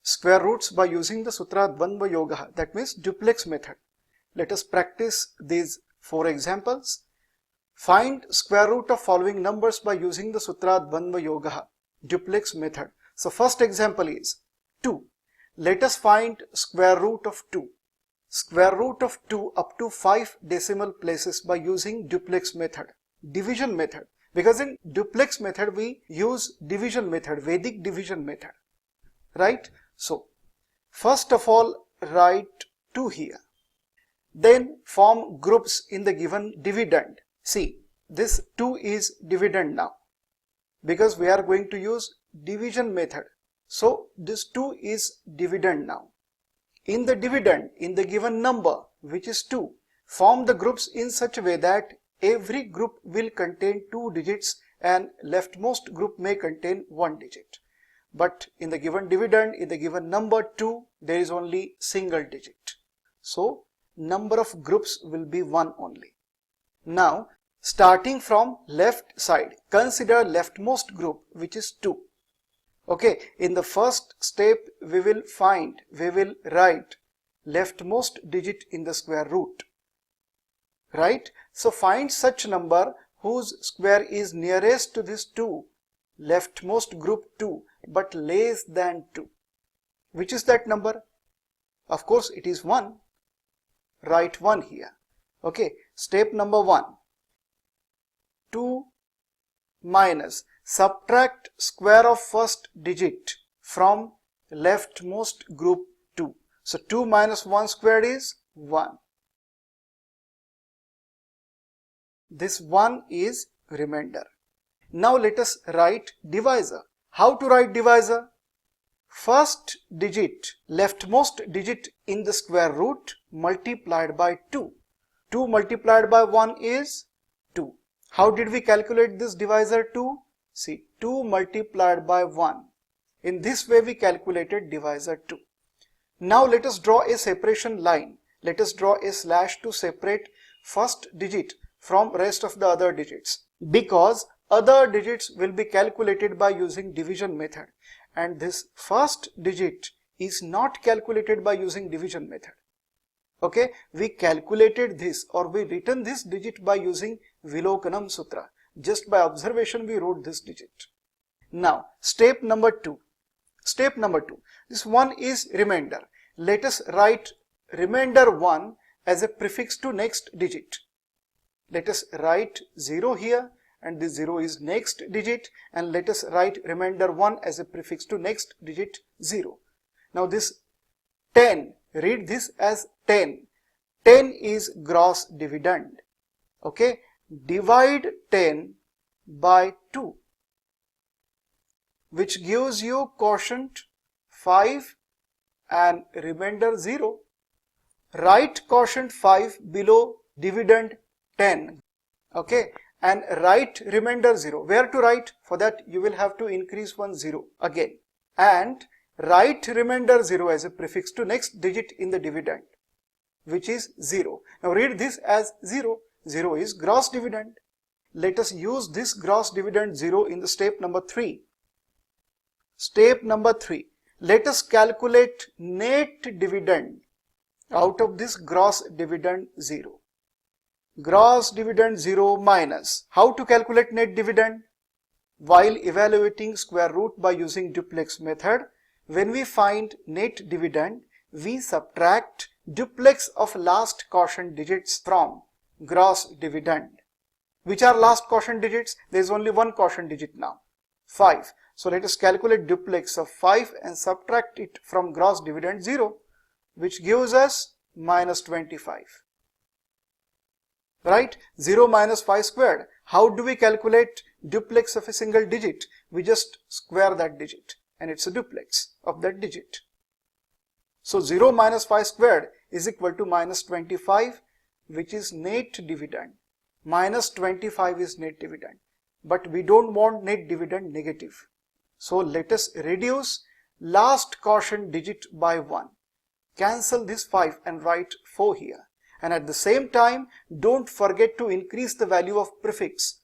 square roots by using the sutra dwandwayogaha, that means duplex method. Let us practice these 4 examples. Find square root of following numbers by using the sutra dwandwayogaha, duplex method. So first example is 2. Let us find square root of 2. Square root of 2 up to 5 decimal places by using duplex method, division method. Because in duplex method we use division method, Vedic division method, right? So first of all write 2 here. Then form groups in the given dividend. See, this 2 is dividend now because we are going to use division method. So this 2 is dividend now. In the dividend, in the given number, which is 2, form the groups in such a way that every group will contain 2 digits and leftmost group may contain 1 digit. But in the given dividend, in the given number 2, there is only single digit. So number of groups will be 1 only. Now, starting from left side, consider leftmost group, which is 2. Okay, in the first step we will write leftmost digit in the square root, right? So find such number whose square is nearest to this 2, leftmost group 2, but less than 2. Which is that number? Of course it is 1. Write 1 here. Okay, step number 1. 2 minus, subtract square of first digit from leftmost group 2. So 2 minus 1 squared is 1. This 1 is remainder. Now let us write divisor. How to write divisor? First digit, leftmost digit in the square root multiplied by 2. 2 multiplied by 1 is 2. How did we calculate this divisor 2? See, 2 multiplied by 1. In this way we calculated divisor 2. Now let us draw a separation line. Let us draw a slash to separate first digit from rest of the other digits, because other digits will be calculated by using division method, and this first digit is not calculated by using division method. Okay, we calculated this, or we written this digit by using Vilokanam sutra. Just by observation we wrote this digit. Now step number 2. Step number 2. This 1 is remainder. Let us write remainder 1 as a prefix to next digit. Let us write 0 here, and this 0 is next digit, and let us write remainder 1 as a prefix to next digit 0. Now this 10, read this as 10. 10 is gross dividend. Okay, divide 10 by 2, which gives you quotient 5 and remainder 0. Write quotient 5 below dividend 10. Okay, and write remainder 0. Where to write? For that you will have to increase 1 0 again, and write remainder 0 as a prefix to next digit in the dividend, which is 0. Now read this as 0. 0 is gross dividend. Let us use this gross dividend 0 in the step number 3. Step number 3. Let us calculate net dividend out of this gross dividend 0. Gross dividend 0 minus. How to calculate net dividend? While evaluating square root by using duplex method, when we find net dividend, we subtract duplex of last quotient digits from gross dividend. Which are last quotient digits? There is only one quotient digit now, 5. So let us calculate duplex of 5 and subtract it from gross dividend 0, which gives us minus 25. Right? 0 minus 5 squared. How do we calculate duplex of a single digit? We just square that digit and it's a duplex of that digit. So 0 minus 5 squared is equal to minus 25, which is net dividend. Minus 25 is net dividend, but we don't want net dividend negative. So let us reduce last quotient digit by 1. Cancel this 5 and write 4 here. And at the same time, don't forget to increase the value of prefix.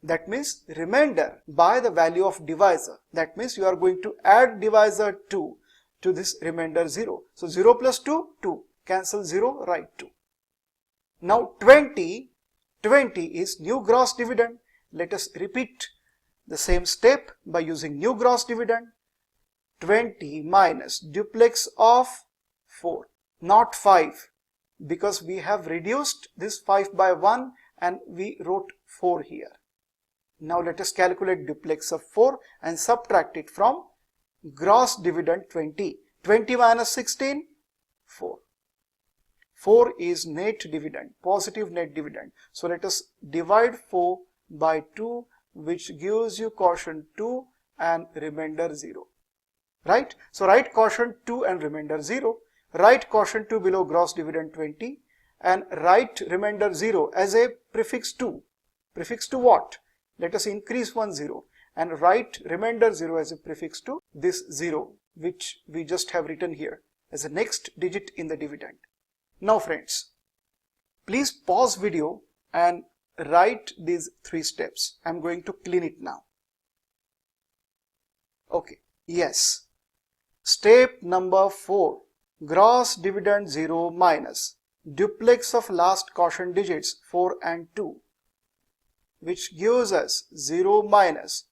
That means remainder by the value of divisor. That means you are going to add divisor 2 to this remainder 0. So 0 plus 2, 2. Cancel 0, write 2. Now 20 is new gross dividend. Let us repeat the same step by using new gross dividend. 20 minus duplex of 4, not 5, because we have reduced this 5 by 1 and we wrote 4 here. Now let us calculate duplex of 4 and subtract it from gross dividend 20. 20 minus 16, 4. 4 is net dividend, positive net dividend. So let us divide 4 by 2, which gives you quotient 2 and remainder 0. Right? So write quotient 2 and remainder 0. Write quotient 2 below gross dividend 20 and write remainder 0 as a prefix 2. Prefix to what? Let us increase one 0 and write remainder 0 as a prefix to this 0, which we just have written here as the next digit in the dividend. Now friends, please pause video and write these 3 steps. I am going to clean it now. Okay, yes. Step number 4, gross dividend 0 minus duplex of last quotient digits 4 and 2, which gives us 0 minus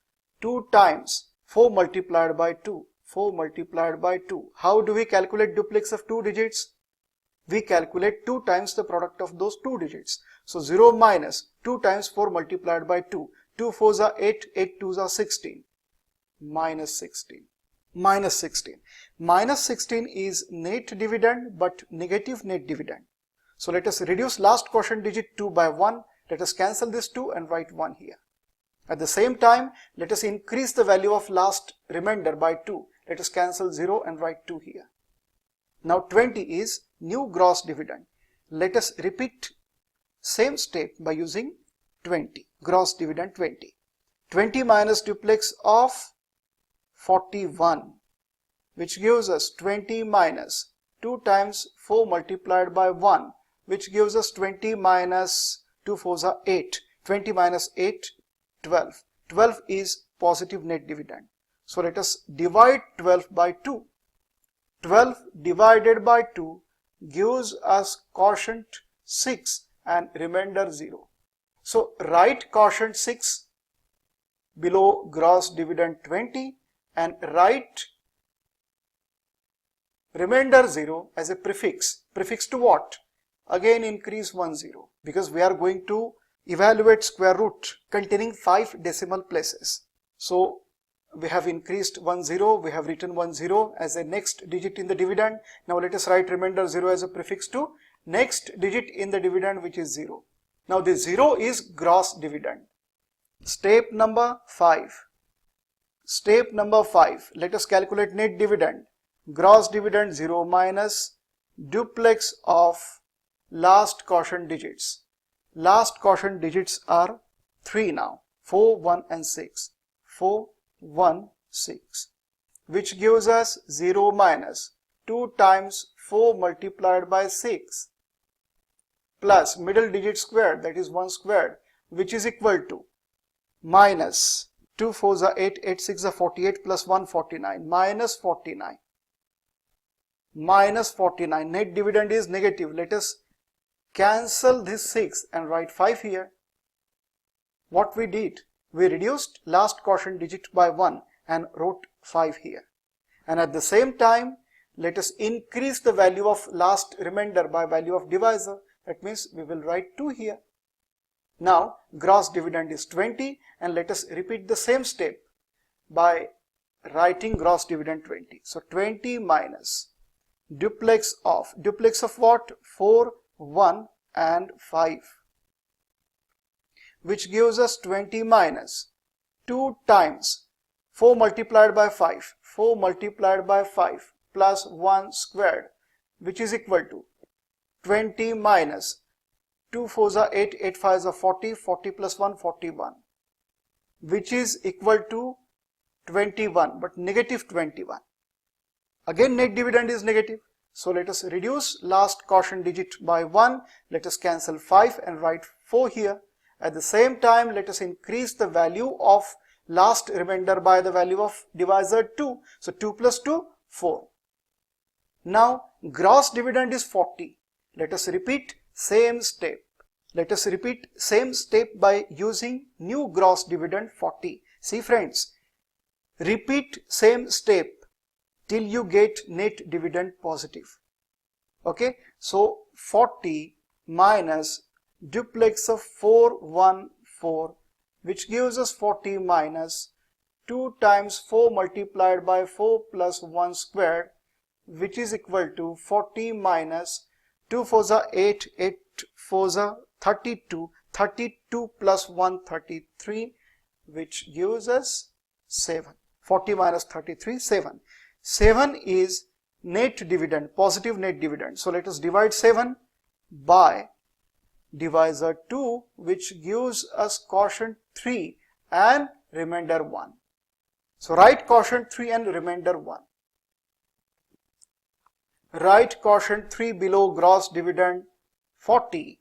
2 times 4 multiplied by 2, 4 multiplied by 2. How do we calculate duplex of 2 digits? We calculate 2 times the product of those 2 digits. So 0 minus 2 times 4 multiplied by 2. 2 4s are 8, 8 2s are 16. Minus 16. Minus 16. Minus 16 is net dividend but negative net dividend. So let us reduce last quotient digit 2 by 1. Let us cancel this 2 and write 1 here. At the same time, let us increase the value of last remainder by 2. Let us cancel 0 and write 2 here. Now 20 is new gross dividend. Let us repeat same step by using 20. Gross dividend 20. 20 minus duplex of 41, which gives us 20 minus 2 times 4 multiplied by 1, which gives us 20 minus 2 4s are 8. 20 minus 8, 12. 12 is positive net dividend. So let us divide 12 by 2. 12 divided by 2 gives us quotient 6 and remainder 0. So write quotient 6 below gross dividend 20 and write remainder 0 as a prefix. Prefix to what? Again increase 1 0, because we are going to evaluate square root containing 5 decimal places. So we have increased 1 0, we have written 1 0 as a next digit in the dividend. Now let us write remainder 0 as a prefix to next digit in the dividend, which is 0. Now this 0 is gross dividend. Step number 5. Step number 5. Let us calculate net dividend. Gross dividend 0 minus duplex of last quotient digits. Last quotient digits are 3 now. 4, 1 and 6. 4, 1, 6. Which gives us 0 minus 2 times 4 multiplied by 6 plus middle digit squared, that is 1 squared, which is equal to minus 2 4s are 8, 8 6 are 48 plus 1 49, minus 49. Minus 49. Net dividend is negative. Let us cancel this 6 and write 5 here. What we did? We reduced last quotient digit by 1 and wrote 5 here. And at the same time, let us increase the value of last remainder by value of divisor. That means we will write 2 here. Now gross dividend is 20, and let us repeat the same step by writing gross dividend 20. So 20 minus duplex of what? 4, 1 and 5, which gives us 20 minus 2 times 4 multiplied by 5, 4 multiplied by 5 plus 1 squared, which is equal to 20 minus 2 4s are 8, 8 5s are 40, 40 plus 1 41, which is equal to 21, but negative 21. Again net dividend is negative. So let us reduce last quotient digit by 1. Let us cancel 5 and write 4 here. At the same time, let us increase the value of last remainder by the value of divisor 2. So 2 plus 2, 4. Now gross dividend is 40. Let us repeat same step. Let us repeat same step by using new gross dividend 40. See friends, repeat same step till you get net dividend positive. Okay, so 40 minus duplex of 414, which gives us 40 minus 2 times 4 multiplied by 4 plus 1 squared, which is equal to 40 minus 2 4s are 8, 8 4s are 32, 32 plus 1 33, which gives us 7. 40 minus 33, 7. 7 is net dividend, positive net dividend. So let us divide 7 by divisor 2, which gives us quotient 3 and remainder 1. So write quotient 3 and remainder 1. Write quotient 3 below gross dividend 40,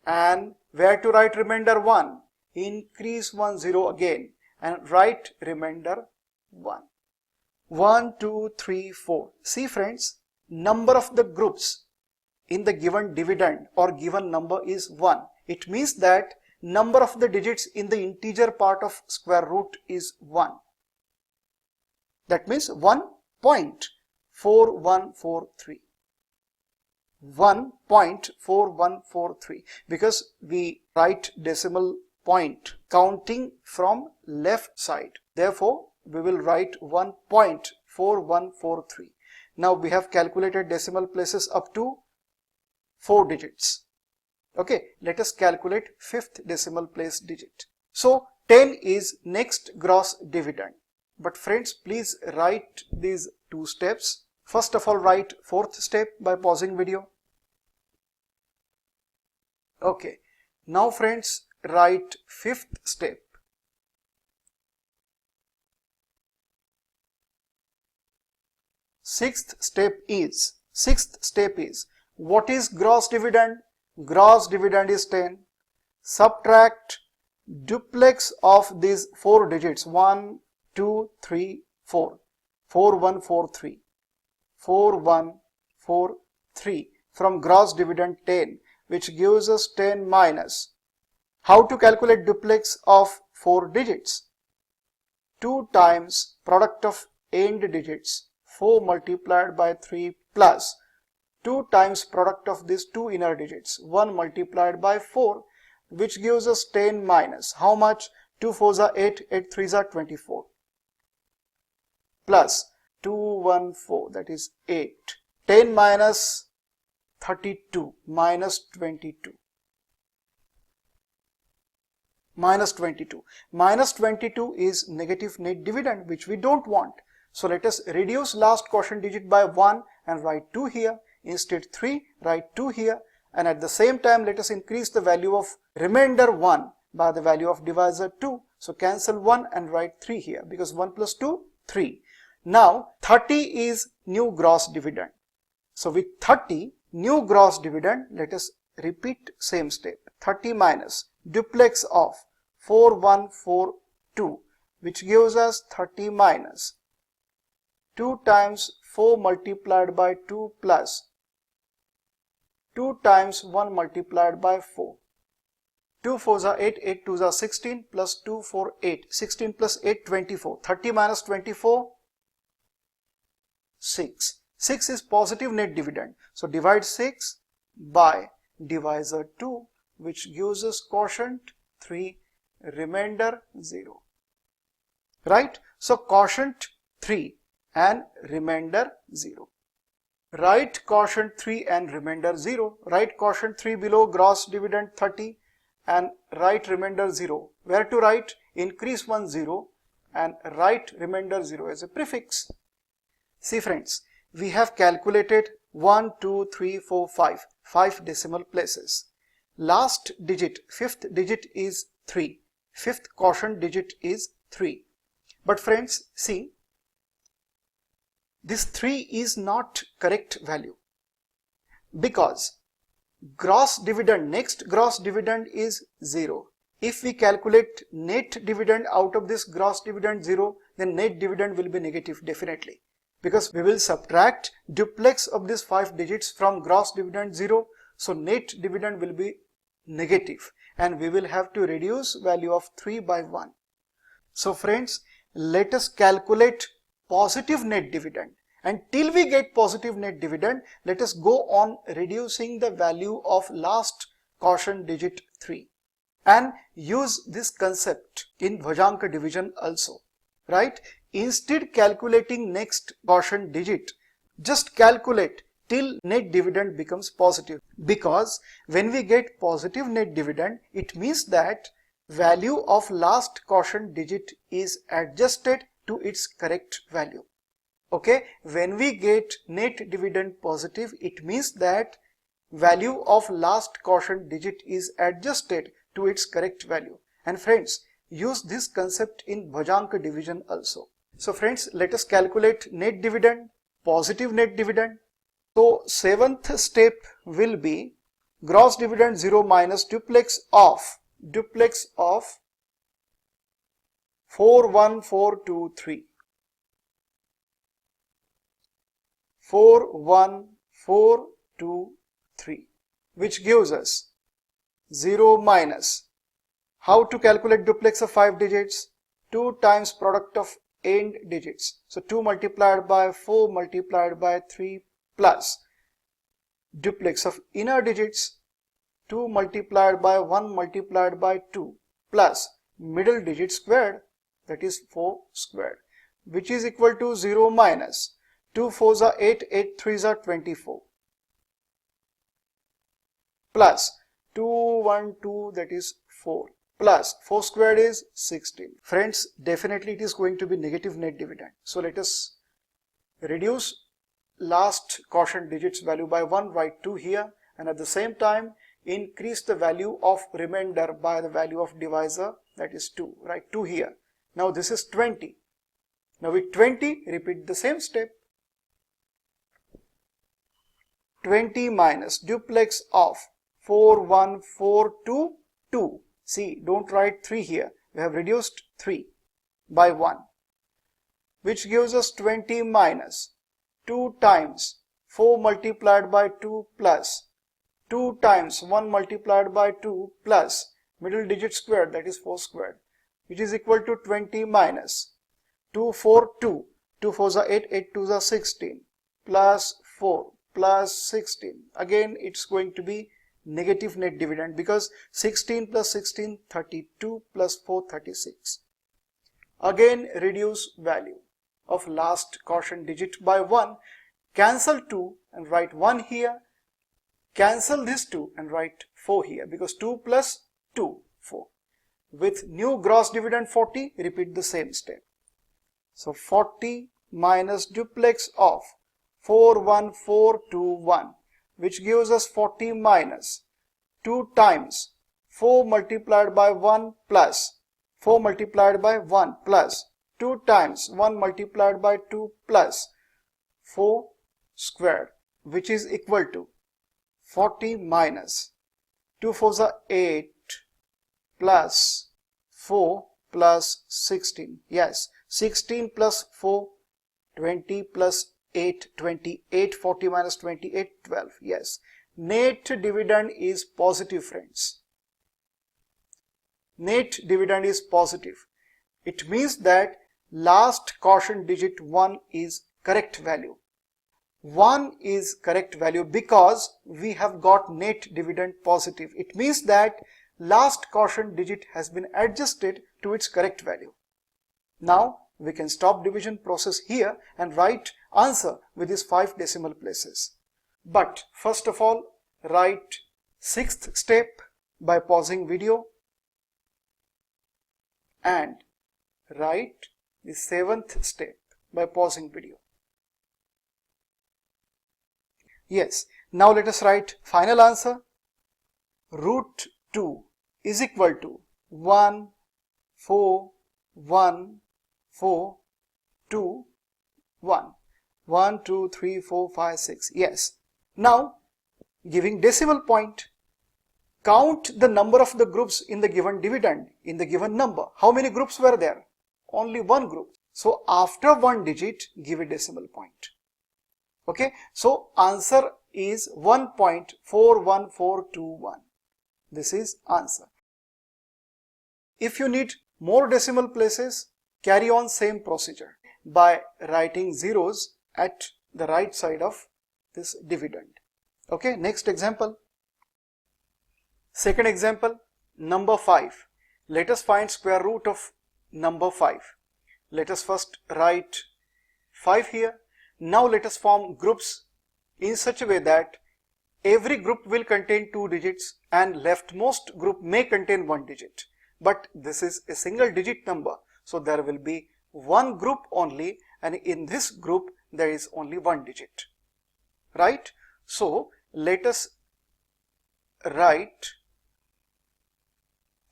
and where to write remainder 1? Increase 1 0 again and write remainder 1. 1, 2, 3, 4. See friends, number of the groups in the given dividend or given number is 1. It means that number of the digits in the integer part of square root is 1. That means 1.4143. 1.4143, because we write decimal point counting from left side. Therefore, we will write 1.4143. Now we have calculated decimal places up to 4 digits. Okay, let us calculate fifth decimal place digit. So 10 is next gross dividend. But friends, please write these two steps. First of all, write fourth step by pausing video. Okay, now friends, write fifth step. Sixth step is what is gross dividend? Gross dividend is 10. Subtract duplex of these 4 digits 1, 2, 3, 4. 4143. 4143 from gross dividend 10, which gives us 10 minus. How to calculate duplex of 4 digits? 2 times product of end digits 4 multiplied by 3 plus 2 times product of these 2 inner digits 1 multiplied by 4, which gives us 10 minus. How much? 2 4s are 8, 8 3s are 24 plus 214, that is 8. 10 minus 32 minus 22. Minus 22. Minus 22 is negative net dividend, which we don't want. So let us reduce last quotient digit by 1 and write 2 here. Instead 3, write 2 here. And at the same time, let us increase the value of remainder 1 by the value of divisor 2. So cancel 1 and write 3 here, because 1 plus 2, 3. Now 30 is new gross dividend. So with 30 new gross dividend, let us repeat same step. 30 minus duplex of 4142, which gives us 30 minus 2 times 4 multiplied by 2 plus 2 times 1 multiplied by 4. 2 4s are 8, 8 2s are 16 plus 2 4 8. 16 plus 8 24. 30 minus 24, 6. 6 is positive net dividend. So divide 6 by divisor 2, which gives us quotient 3, remainder 0. Right? So quotient 3 and remainder 0. Write quotient 3 and remainder 0. Write quotient 3 below gross dividend 30 and write remainder 0. Where to write? Increase 1 0 and write remainder 0 as a prefix. See friends, we have calculated 1, 2, 3, 4, 5 decimal places. Last digit, fifth digit is 3. Fifth quotient digit is 3. But friends, see, this 3 is not correct value, because gross dividend, next gross dividend is 0. If we calculate net dividend out of this gross dividend 0, then net dividend will be negative definitely. because we will subtract duplex of these 5 digits from gross dividend 0. So net dividend will be negative and we will have to reduce value of 3 by 1. So friends, let us calculate positive net dividend, and till we get positive net dividend, let us go on reducing the value of last quotient digit 3 and use this concept in Bhajanka division also, right? Instead calculating next quotient digit, just calculate till net dividend becomes positive, because when we get positive net dividend, it means that value of last quotient digit is adjusted to its correct value. Okay, when we get net dividend positive, it means that value of last quotient digit is adjusted to its correct value. And friends, use this concept in Bhajanka division also. So friends, let us calculate net dividend, positive net dividend. So 7th step will be gross dividend 0 minus duplex of 41423. 41423, which gives us 0 minus, how to calculate duplex of 5 digits? 2 times product of end digits. So 2 multiplied by 4 multiplied by 3 plus duplex of inner digits, 2 multiplied by 1 multiplied by 2 plus middle digit squared, that is 4 squared, which is equal to 0 minus 2 4s are 8, 8 3s are 24 plus 2 1 2, that is 4 plus 4 squared is 16. Friends, definitely it is going to be negative net dividend. So let us reduce last quotient digits value by 1, write 2 here, and at the same time increase the value of remainder by the value of divisor, that is 2, write 2 here. Now this is 20. Now with 20, repeat the same step. 20 minus duplex of 41422. See, don't write 3 here. We have reduced 3 by 1, which gives us 20 minus 2 times 4 multiplied by 2 plus 2 times 1 multiplied by 2 plus middle digit squared, that is 4 squared, which is equal to 20 minus 2 4 2. 2 4s are 8, 8 2s are 16 plus 4 plus 16. Again it's going to be negative net dividend, because 16 plus 16 32 plus 4 36. Again reduce value of last quotient digit by 1, cancel 2 and write 1 here, cancel this 2 and write 4 here, because 2 plus 2 4. With new gross dividend 40, repeat the same step. So 40 minus duplex of 41421, which gives us 40 minus 2 times 4 multiplied by 1 plus 4 multiplied by 1 plus 2 times 1 multiplied by 2 plus 4 squared, which is equal to 40 minus 2 4s are 8 plus 4 plus 16. Yes, 16 plus 4, 20 plus 8, 28, 40 minus 28, 12. Yes, net dividend is positive, friends. Net dividend is positive. It means that last quotient digit 1 is correct value. 1 is correct value because we have got net dividend positive. It means that last quotient digit has been adjusted to its correct value. Now we can stop division process here and write answer with these 5 decimal places. But first of all, write 6th step by pausing video and write the 7th step by pausing video. Yes, now let us write final answer. Root 2 is equal to 1, 4, 1, 4, 2, 1. 1, 2, 3, 4, 5, 6. Yes. Now, giving decimal point, count the number of the groups in the given dividend, in the given number. How many groups were there? Only one group. So after one digit, give a decimal point. Okay, so answer is 1.41421. This is answer. If you need more decimal places, carry on same procedure by writing zeros at the right side of this dividend. Okay, next example. Second example, number 5. Let us find square root of number 5. Let us first write 5 here. Now let us form groups in such a way that every group will contain 2 digits and leftmost group may contain 1 digit. But this is a single digit number, so there will be one group only, and in this group there is only 1 digit. Right? So let us write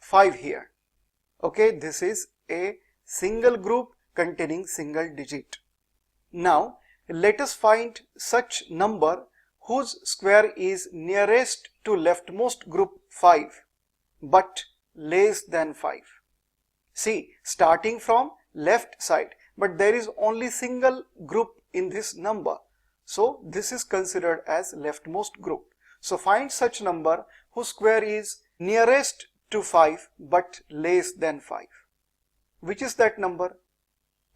5 here. Okay, this is a single group containing single digit. Now let us find such number whose square is nearest to leftmost group 5 but less than 5. See, starting from left side, but there is only single group in this number, so this is considered as leftmost group. So find such number whose square is nearest to 5 but less than 5. Which is that number?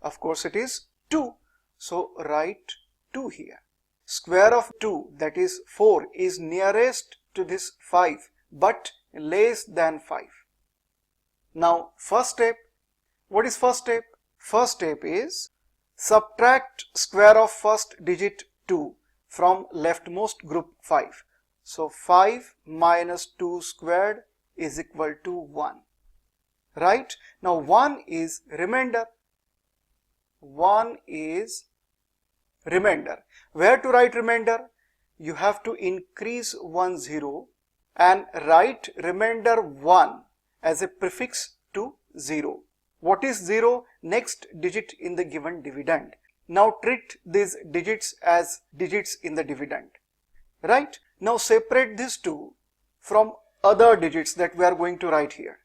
Of course it is 2. So write 2 here. Square of 2, that is 4, is nearest to this 5 but less than 5. Now first step, what is first step? First step is subtract square of first digit 2 from leftmost group 5. So 5 minus 2 squared is equal to 1. Right? Now 1 is remainder. 1 is remainder. Where to write remainder? You have to increase 1 0 and write remainder 1 as a prefix to 0. What is 0? Next digit in the given dividend. Now treat these digits as digits in the dividend. Right? Now separate these two from other digits that we are going to write here,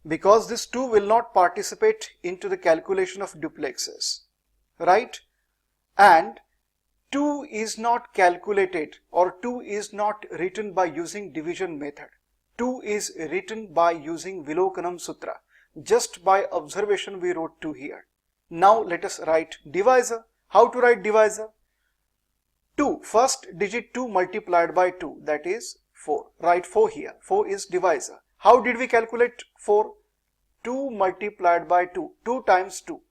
because this 2 will not participate into the calculation of duplexes. Right? And 2 is not calculated, or 2 is not written by using division method. 2 is written by using Vilokanam Sutra. Just by observation we wrote 2 here. Now let us write divisor. How to write divisor? 2, first digit 2 multiplied by 2, that is 4. Write 4 here. 4 is divisor. How did we calculate 4? 2 multiplied by 2. 2 times 2.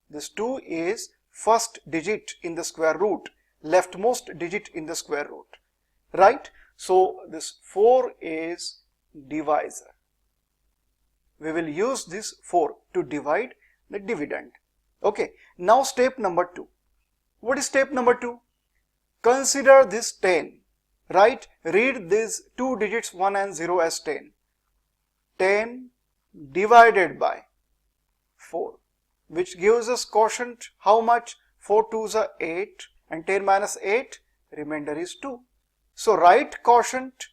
This 2 is first digit in the square root, leftmost digit in the square root. Right? So this 4 is divisor. We will use this 4 to divide the dividend. Okay. Now step number 2. What is step number 2? Consider this 10. Right? Read these two digits 1 and 0 as 10. 10 divided by 4, which gives us quotient how much? 4 2s are 8 and 10 minus 8, remainder is 2. So write quotient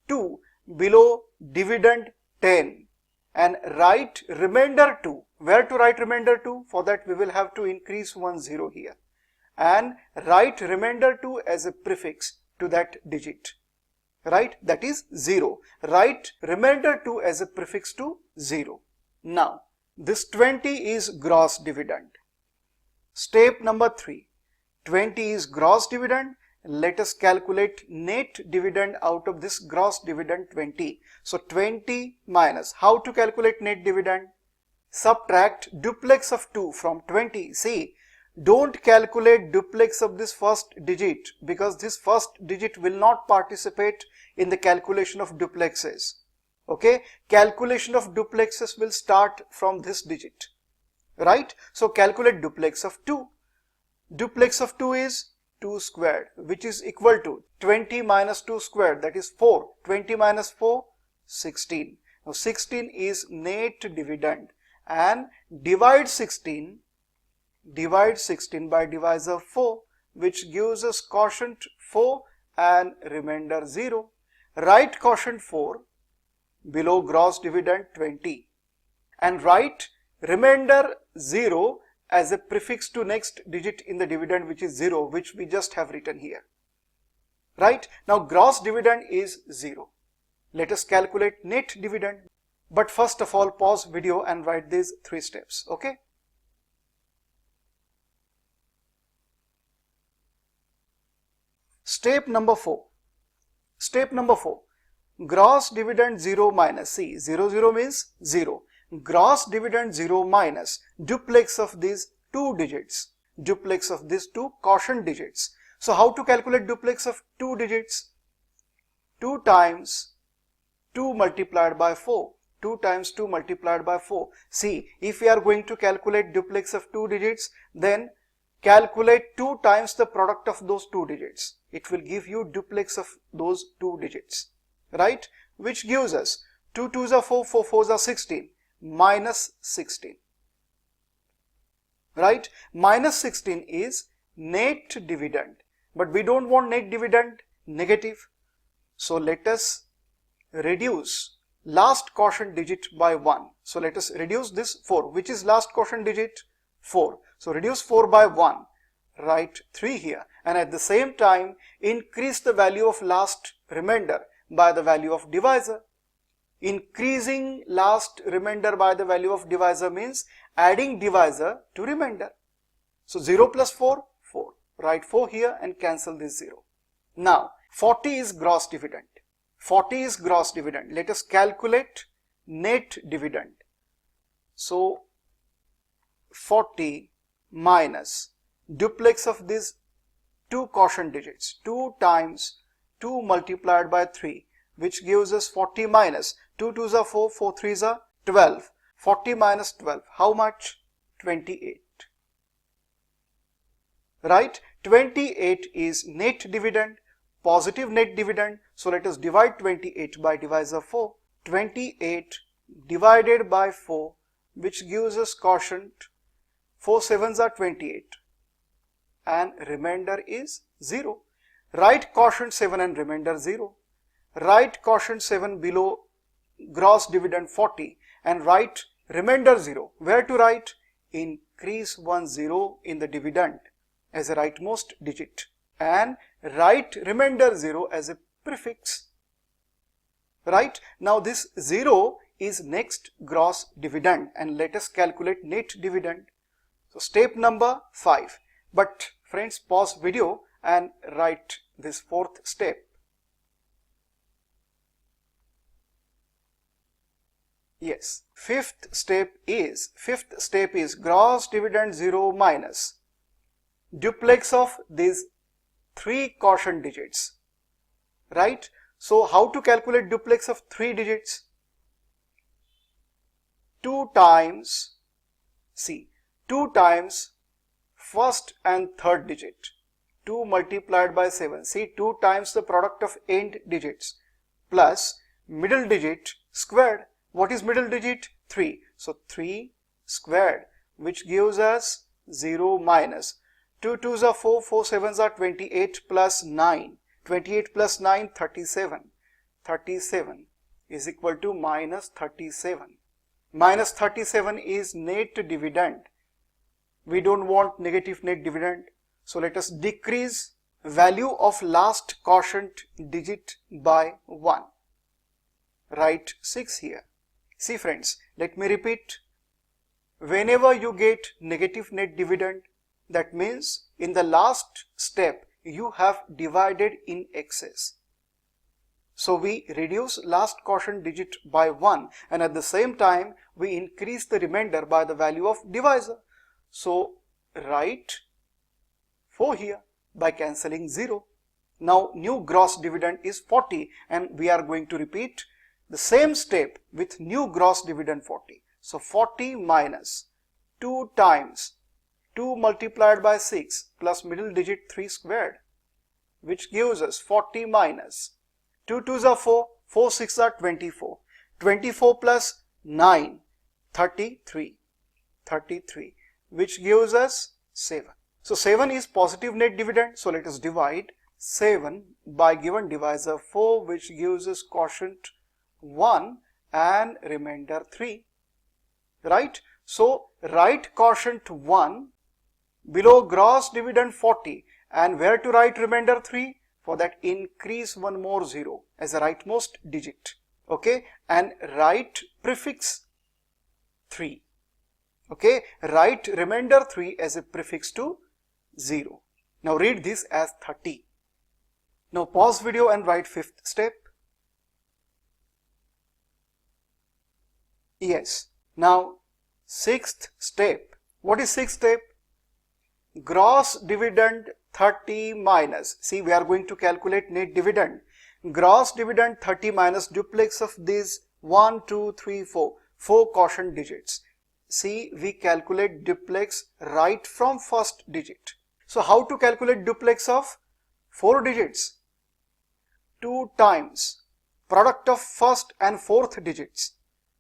2 below dividend 10 and write remainder 2. Where to write remainder 2? For that we will have to increase 1 0 here and write remainder 2 as a prefix to that digit. Right? That is 0. Write remainder 2 as a prefix to 0. Now this 20 is gross dividend. Step number 3. 20 is gross dividend. Let us calculate net dividend out of this gross dividend 20. So 20 minus, how to calculate net dividend? Subtract duplex of 2 from 20. See, don't calculate duplex of this first digit, because this first digit will not participate in the calculation of duplexes. Okay, calculation of duplexes will start from this digit. Right? So calculate duplex of 2. Duplex of 2 is 2 squared, which is equal to 20 minus 2 squared, that is 4. 20 minus 4, 16. Now 16 is net dividend, and divide 16 by divisor 4, which gives us quotient 4 and remainder 0. Write quotient 4 below gross dividend 20 and write remainder 0 as a prefix to next digit in the dividend, which is 0, which we just have written here. Right? Now gross dividend is 0. Let us calculate net dividend. But first of all, pause video and write these 3 steps. Okay? Step number 4. Step number 4. Gross dividend 0 minus, see 0 means 0. Gross dividend 0 minus duplex of these 2 digits. Duplex of these 2 quotient digits. So how to calculate duplex of 2 digits? 2 times 2 multiplied by 4. 2 times 2 multiplied by 4. See, if we are going to calculate duplex of 2 digits, then calculate 2 times the product of those 2 digits. It will give you duplex of those 2 digits. Right? Which gives us 2 2s are 4, 4 4s are 16, minus 16. Right? Minus 16 is net dividend. But we don't want net dividend negative. So let us reduce last quotient digit by 1. So let us reduce this 4. Which is last quotient digit? 4. So reduce 4 by 1. Write 3 here. And at the same time, increase the value of last remainder by the value of divisor. Increasing last remainder by the value of divisor means adding divisor to remainder. So 0 plus 4, 4. Write 4 here and cancel this 0. Now 40 is gross dividend. 40 is gross dividend. Let us calculate net dividend. So 40 minus duplex of these 2 quotient digits. 2 times 2 multiplied by 3, which gives us 40 minus 2 2s are 4, 4 3s are 12. 40 minus 12, how much? 28. Right? 28 is net dividend, positive net dividend. So let us divide 28 by divisor 4. 28 divided by 4, which gives us quotient. 4 7s are 28. And remainder is 0. Write quotient 7 and remainder 0. Write quotient 7 below gross dividend 40 and write remainder 0. Where to write? Increase 1 0 in the dividend as a rightmost digit and write remainder 0 as a prefix. Right? Now this 0 is next gross dividend and let us calculate net dividend. So step number 5. But friends, pause video and write this 4th step. Yes, fifth step is gross dividend 0 minus duplex of these 3 quotient digits. Right? So how to calculate duplex of 3 digits? 2 times, see, 2 times first and third digit. 2 multiplied by 7. See, 2 times the product of end digits plus middle digit squared. What is middle digit? 3. So 3 squared, which gives us 0 minus 2 2s are 4, 4 7s are 28 plus 9. 28 plus 9, 37. 37 is equal to minus 37. Minus 37 is net dividend. We don't want negative net dividend. So let us decrease value of last quotient digit by 1. Write 6 here. See friends, let me repeat. Whenever you get negative net dividend, that means in the last step you have divided in excess. So we reduce last quotient digit by 1 and at the same time we increase the remainder by the value of divisor. So write 4 here by cancelling 0. Now new gross dividend is 40 and we are going to repeat the same step with new gross dividend 40. So 40 minus 2 times 2 multiplied by 6 plus middle digit 3 squared, which gives us 40 minus 2 2s are 4, 4 6 are 24. 24 plus 9, 33. 33, which gives us 7. So 7 is positive net dividend. So let us divide 7 by given divisor 4, which gives us quotient 1 and remainder 3. Right? So write quotient 1, below gross dividend 40, and where to write remainder 3? For that increase one more 0 as a rightmost digit, okay, and write prefix 3, okay, write remainder 3 as a prefix to 0. Now read this as 30. Now pause video and write 5th step. Yes. Now 6th step. What is 6th step? Gross dividend 30 minus, see we are going to calculate net dividend. Gross dividend 30 minus duplex of these 1, 2, 3, 4 quotient digits. See, we calculate duplex right from first digit. So how to calculate duplex of 4 digits? 2 times product of first and fourth digits.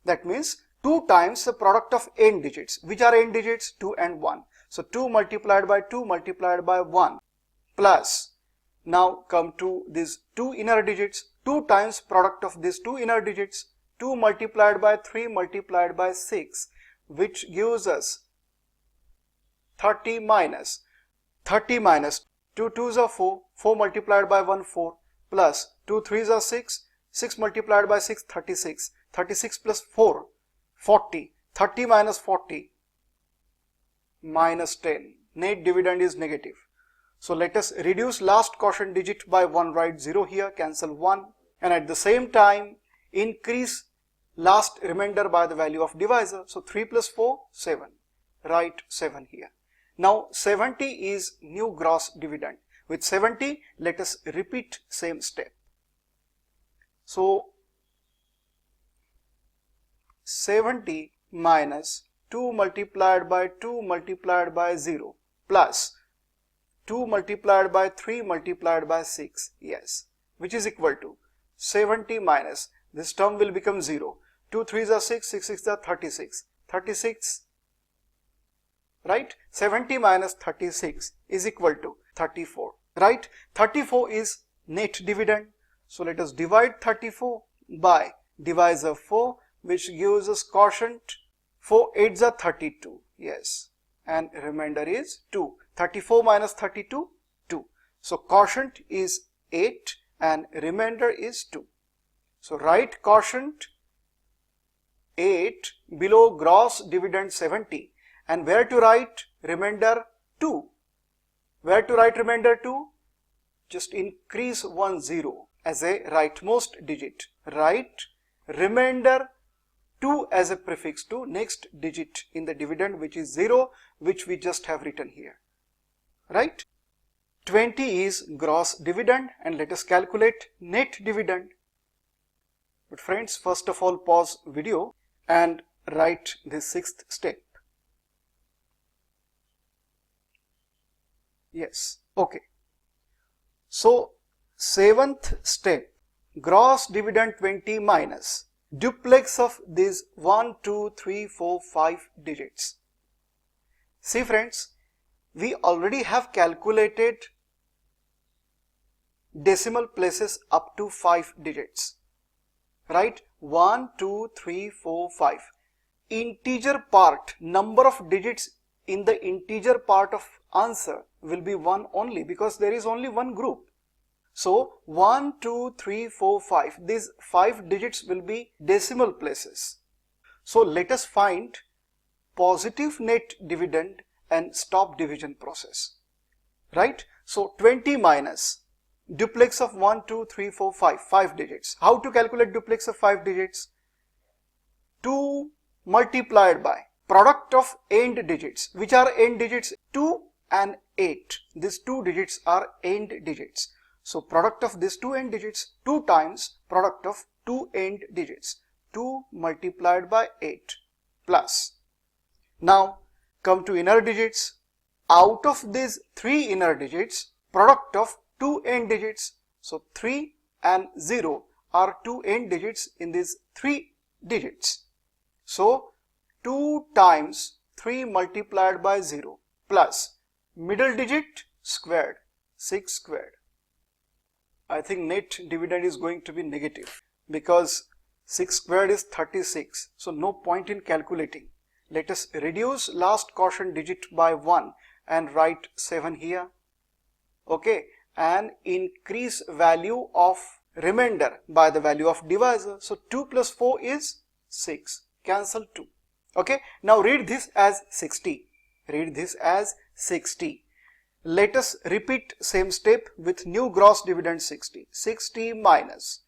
That means 2 times the product of n digits. Which are n digits? 2 and 1. So 2 multiplied by 2 multiplied by 1 plus, now come to these 2 inner digits, 2 times product of these 2 inner digits, 2 multiplied by 3 multiplied by 6, which gives us 30 minus 2 2s are 4, 4 multiplied by 1 4 plus 2 3s are 6, 6 multiplied by 6 36, 36 plus 4 40, 30 minus 40 minus 10. Net dividend is negative. So let us reduce last quotient digit by 1, write 0 here, cancel 1, and at the same time increase last remainder by the value of divisor. So 3 plus 4, 7, write 7 here. Now 70 is new gross dividend. With 70, let us repeat same step. So 70 minus 2 multiplied by 2 multiplied by 0 plus 2 multiplied by 3 multiplied by 6, yes, which is equal to 70 minus, this term will become 0, 2 3s are 6, 6 6 are 36, 36, right, 70 minus 36 is equal to 34, right, 34 is net dividend. So let us divide 34 by divisor 4, which gives us quotient 4 8s are 32, yes, and remainder is 2. 34 minus 32, 2. So quotient is 8 and remainder is 2. So write quotient 8 below gross dividend 70, and where to write remainder 2? Where to write remainder 2? Just increase 1 0 as a rightmost digit. Write remainder 2 as a prefix to next digit in the dividend, which is 0, which we just have written here, right? 20 is gross dividend, and let us calculate net dividend. But friends, first of all pause video and write this 6th step. Yes, okay. So 7th step, gross dividend 20 minus duplex of these 1, 2, 3, 4, 5 digits. See friends, we already have calculated decimal places up to 5 digits, right? 1, 2, 3, 4, 5. Integer part, number of digits in the integer part of answer will be 1 only, because there is only one group. So 1, 2, 3, 4, 5, these 5 digits will be decimal places. So let us find positive net dividend and stop division process, right? So 20 minus duplex of 1, 2, 3, 4, 5, 5 digits. How to calculate duplex of 5 digits? 2 multiplied by product of end digits. Which are end digits? 2 and 8. These 2 digits are end digits. So product of these 2 end digits, 2 times product of 2 end digits, 2 multiplied by 8 plus. Now come to inner digits. Out of these 3 inner digits, product of 2 end digits. So 3 and 0 are 2 end digits in these 3 digits. So 2 times 3 multiplied by 0 plus middle digit squared, 6 squared. I think net dividend is going to be negative because 6 squared is 36. So no point in calculating. let us reduce last quotient digit by 1 and write 7 here. Okay, and increase value of remainder by the value of divisor. So 2 plus 4 is 6. Cancel 2. Okay, now read this as 60. Read this as 60. Let us repeat same step with new gross dividend 60. 60 minus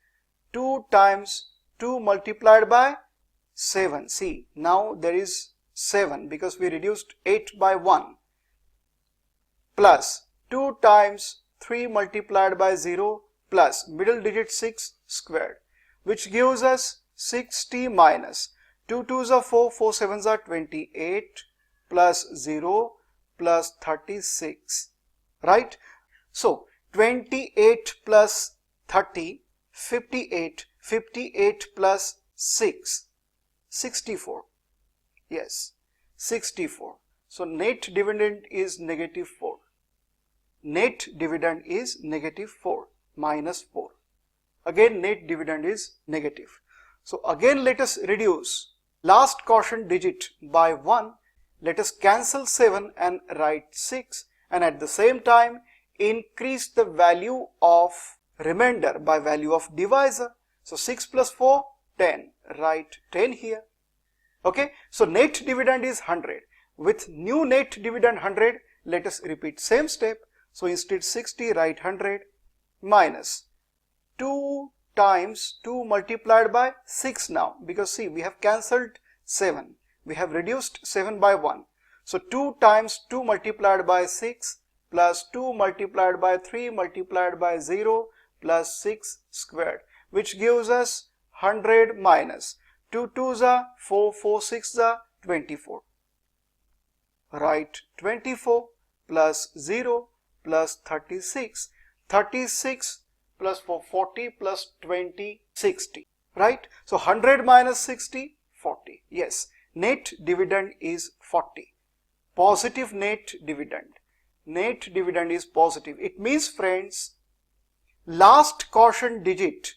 2 times 2 multiplied by 7. See, now there is 7 because we reduced 8 by 1, plus 2 times 3 multiplied by 0 plus middle digit 6 squared, which gives us 60 minus 2 2s are 4, 4 7s are 28 plus 0 plus 36, right? So 28 plus 30, 58, 58 plus 6, 64. Yes, 64. So net dividend is negative 4. Net dividend is negative 4 minus 4. Again net dividend is negative. So again let us reduce last quotient digit by 1. Let us cancel 7 and write 6, and at the same time increase the value of remainder by value of divisor. So 6 plus 4, 10. Write 10 here. Okay, so net dividend is 100. With new net dividend 100, let us repeat same step. So instead 60, write 100 minus 2 times 2 multiplied by 6 now, because see, we have cancelled 7. We have reduced 7 by 1. So 2 times 2 multiplied by 6 plus 2 multiplied by 3 multiplied by 0 plus 6 squared, which gives us 100 minus 2 2s are 4, 4 6s are 24. Write 24 plus 0 plus 36. 36 plus 4, 40 plus 20, 60. Right? So 100 minus 60, 40. Yes, net dividend is 40. Positive net dividend. Net dividend is positive. It means, friends, last quotient digit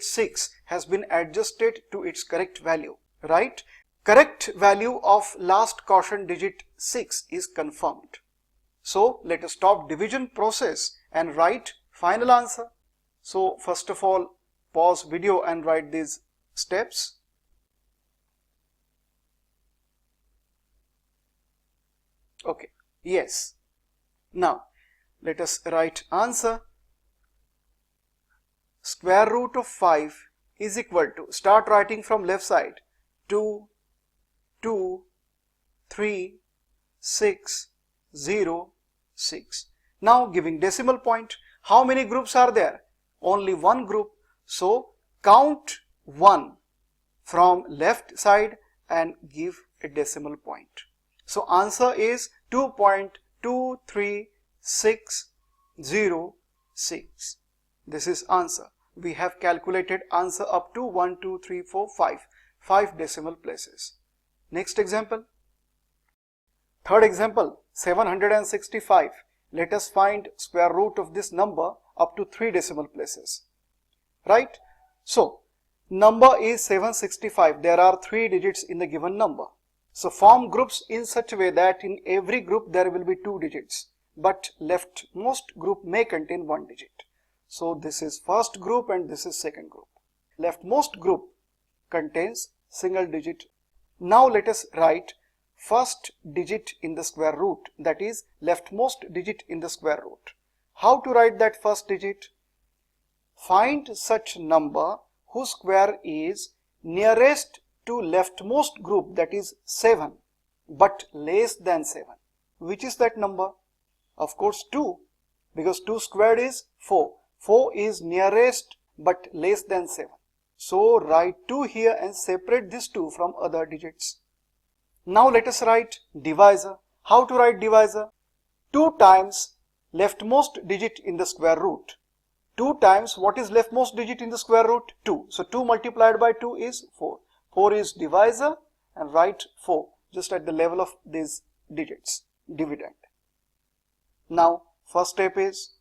6 has been adjusted to its correct value, right? Correct value of last quotient digit 6 is confirmed. So let us stop division process and write final answer. So first of all, pause video and write these steps. Okay, yes. Now let us write answer. Square root of 5 is equal to, start writing from left side, 2, 2, 3, 6, 0, 6. Now giving decimal point, how many groups are there? Only one group. So count 1 from left side and give a decimal point. So answer is 2.23606. This is answer. We have calculated answer up to 1, 2, 3, 4, 5 decimal places. Next example. Third example, 765. Let us find square root of this number up to 3 decimal places. Right? So, number is 765. There are 3 digits in the given number. So, form groups in such a way that in every group there will be 2 digits. But leftmost group may contain 1 digit. So, this is first group and this is second group. Leftmost group contains single digit. Now, let us write first digit in the square root, that is leftmost digit in the square root. How to write that first digit? Find such number whose square is nearest to leftmost group, that is 7, but less than 7. Which is that number? Of course 2, because 2 squared is 4. 4 is nearest but less than 7. So write 2 here and separate this 2 from other digits. Now let us write divisor. How to write divisor? 2 times leftmost digit in the square root. 2 times what is leftmost digit in the square root? 2. So 2 multiplied by 2 is 4. 4 is divisor, and write 4 just at the level of these digits, dividend. Now first step is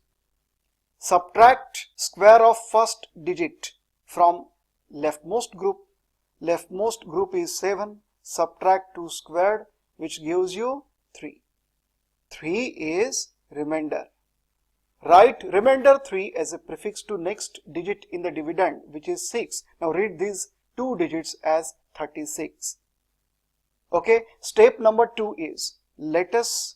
subtract square of first digit from leftmost group. leftmost group is 7, subtract 2 squared, which gives you 3. 3 is remainder. Write remainder 3 as a prefix to next digit in the dividend, which is 6. Now read these two digits as 36. Okay, step number 2 is, let us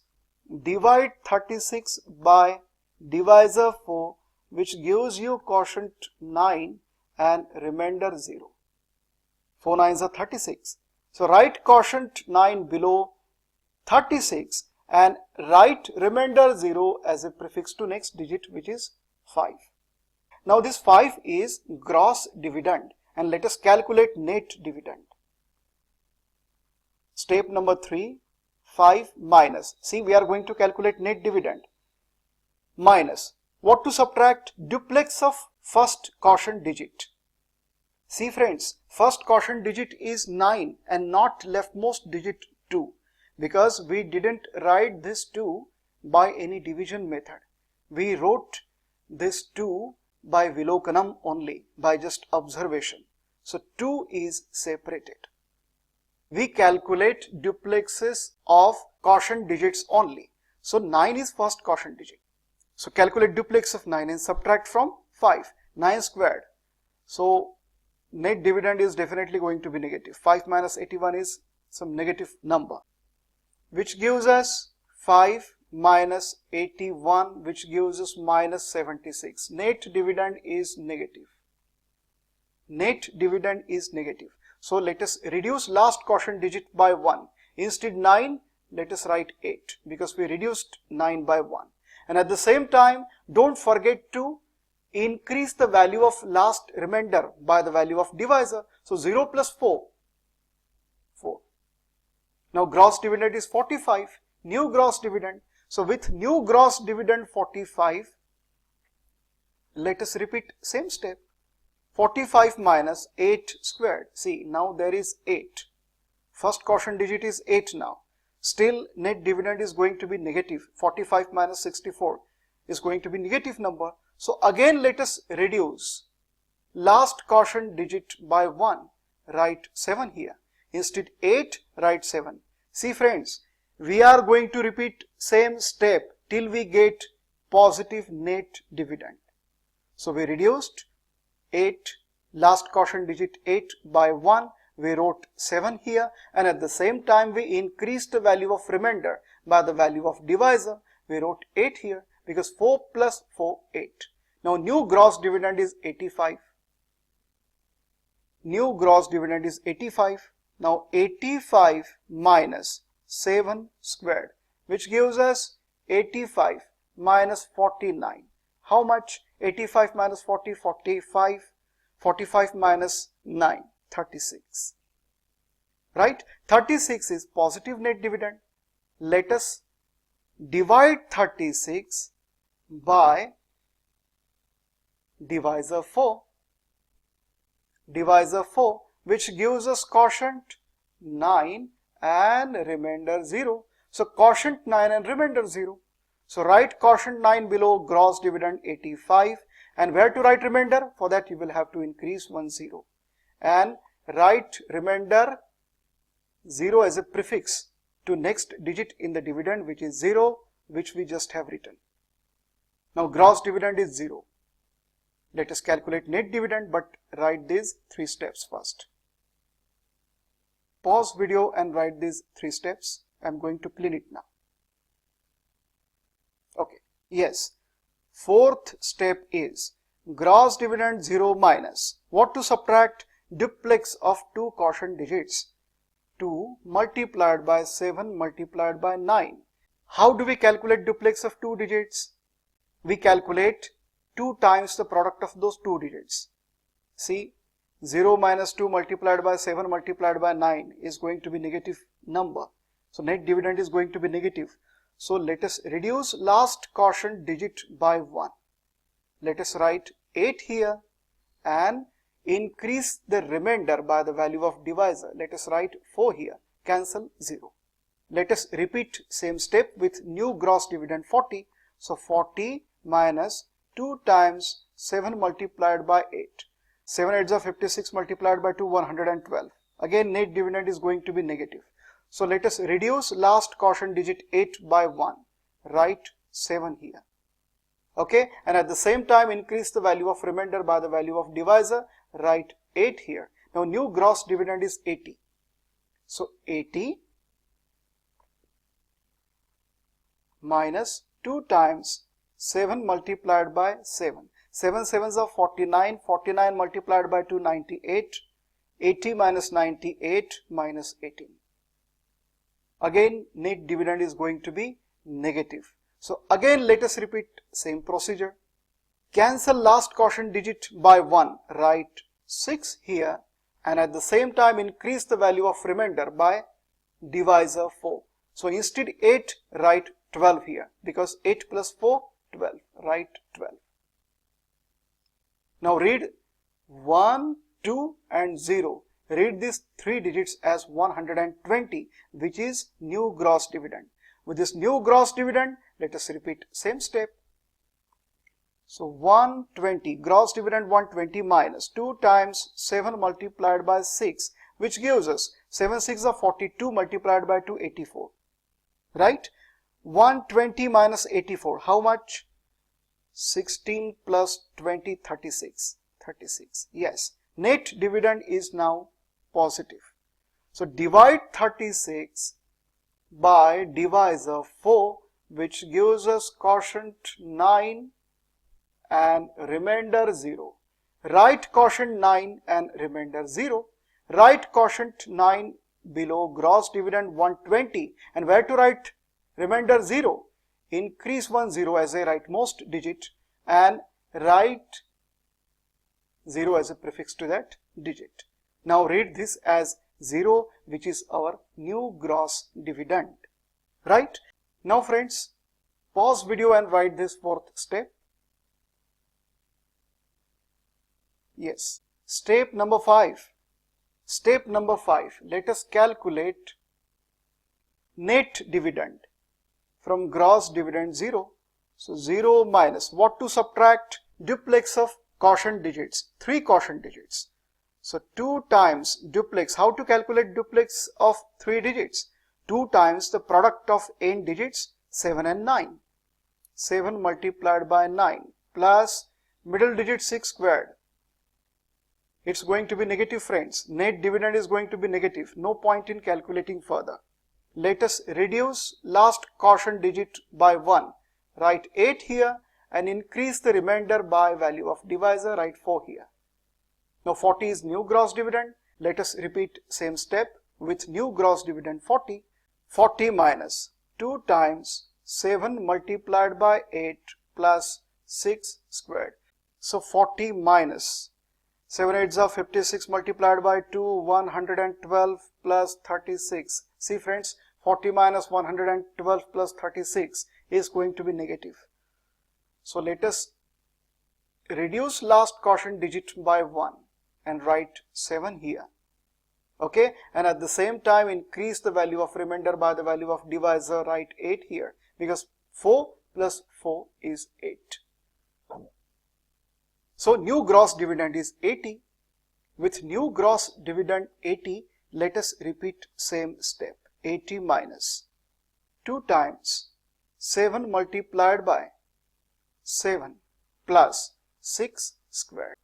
divide 36 by divisor 4, which gives you quotient 9 and remainder 0. 4 9s are 36. So write quotient 9 below 36 and write remainder 0 as a prefix to next digit, which is 5. Now this 5 is gross dividend, and let us calculate net dividend. Step number 3, 5 minus, see we are going to calculate net dividend, minus, what to subtract? Duplex of first quotient digit. See friends, first quotient digit is 9 and not leftmost digit 2, because we didn't write this 2 by any division method. We wrote this 2 by Vilokanam only, by just observation. So 2 is separated. We calculate duplexes of quotient digits only. So 9 is first quotient digit. So calculate duplex of 9 and subtract from 5. 9 squared. So net dividend is definitely going to be negative. 5 minus 81 is some negative number, which gives us 5 minus 81, which gives us minus 76. Net dividend is negative. Net dividend is negative. So let us reduce last quotient digit by 1. Instead 9, let us write 8, because we reduced 9 by 1. And at the same time, don't forget to increase the value of last remainder by the value of divisor. So 0 plus 4, 4. Now gross dividend is 45, new gross dividend. So with new gross dividend 45, let us repeat same step. 45 minus 8 squared. See, now there is 8. First quotient digit is 8 now. Still net dividend is going to be negative. 45 minus 64 is going to be negative number. So again let us reduce last quotient digit by 1. Write 7 here. Instead 8, write 7. See friends, we are going to repeat same step till we get positive net dividend. So we reduced 8, last quotient digit 8 by 1, we wrote 7 here, and at the same time we increased the value of remainder by the value of divisor, we wrote 8 here, because 4 plus 4, 8. Now new gross dividend is 85. New gross dividend is 85. Now 85 minus 7 squared, which gives us 85 minus 49. How much? 85 minus 40, 45. 45 minus 9, 36. Right? 36 is positive net dividend. Let us divide 36 by divisor 4. Divisor 4, which gives us quotient 9 and remainder 0. So quotient 9 and remainder 0. So write quotient 9 below gross dividend 85, and where to write remainder? For that you will have to increase 1 0 and write remainder 0 as a prefix to next digit in the dividend, which is 0, which we just have written. Now gross dividend is 0. Let us calculate net dividend, but write these 3 steps first. Pause video and write these 3 steps. I am going to clean it now. Okay, yes. Fourth step is gross dividend 0 minus, what to subtract? Duplex of 2 quotient digits. 2 multiplied by 7 multiplied by 9. How do we calculate duplex of 2 digits? We calculate 2 times the product of those 2 digits. See, 0 minus 2 multiplied by 7 multiplied by 9 is going to be negative number. So net dividend is going to be negative. So let us reduce last quotient digit by 1. Let us write 8 here and increase the remainder by the value of divisor. Let us write 4 here. Cancel 0. Let us repeat same step with new gross dividend 40. So 40 minus 2 times 7 multiplied by 8. 7 8s are 56 multiplied by 2, 112. Again, net dividend is going to be negative. So let us reduce last quotient digit 8 by 1. Write 7 here. Okay, and at the same time increase the value of remainder by the value of divisor. Write 8 here. Now new gross dividend is 80. So 80 minus 2 times 7 multiplied by 7. 7 sevens are 49. 49 multiplied by 2, 98. 80 minus 98 minus 18. Again, net dividend is going to be negative. So again, let us repeat same procedure. Cancel last quotient digit by 1. Write 6 here, and at the same time increase the value of remainder by divisor 4. So instead 8, write 12 here, because 8 plus 4, 12. Write 12. Now read 1, 2 and 0. Read these 3 digits as 120, which is new gross dividend. With this new gross dividend, let us repeat same step. So 120, gross dividend 120 minus 2 times 7 multiplied by 6, which gives us 7 6 are 42 multiplied by 2, 84. Right? 120 minus 84, how much? 16 plus 20, 36. 36. Yes, net dividend is now positive. So divide 36 by divisor 4, which gives us quotient 9 and remainder 0. Write quotient 9 and remainder 0. Write quotient 9 below gross dividend 120, and where to write remainder 0? Increase 1 0 as a rightmost digit and write 0 as a prefix to that digit. Now read this as 0, which is our new gross dividend. Right? Now friends, pause video and write this fourth step. Yes. Step number 5. Step number 5. Let us calculate net dividend from gross dividend 0. So 0 minus what to subtract? Duplex of quotient digits, 3 quotient digits. So 2 times duplex. How to calculate duplex of 3 digits? 2 times the product of n digits, 7 and 9. 7 multiplied by 9 plus middle digit 6 squared. It's going to be negative, friends. Net dividend is going to be negative. No point in calculating further. Let us reduce last quotient digit by 1. Write 8 here and increase the remainder by value of divisor. Write 4 here. Now 40 is new gross dividend. Let us repeat same step with new gross dividend 40. 40 minus 2 times 7 multiplied by 8 plus 6 squared. So 40 minus 7 8s are 56 multiplied by 2, 112 plus 36. See friends, 40 minus 112 plus 36 is going to be negative. So let us reduce last quotient digit by 1 and write 7 here. Okay, and at the same time increase the value of remainder by the value of divisor. Write 8 here, because 4 plus 4 is 8. So new gross dividend is 80. With new gross dividend 80, let us repeat same step. 80 minus 2 times 7 multiplied by 7 plus 6 squared.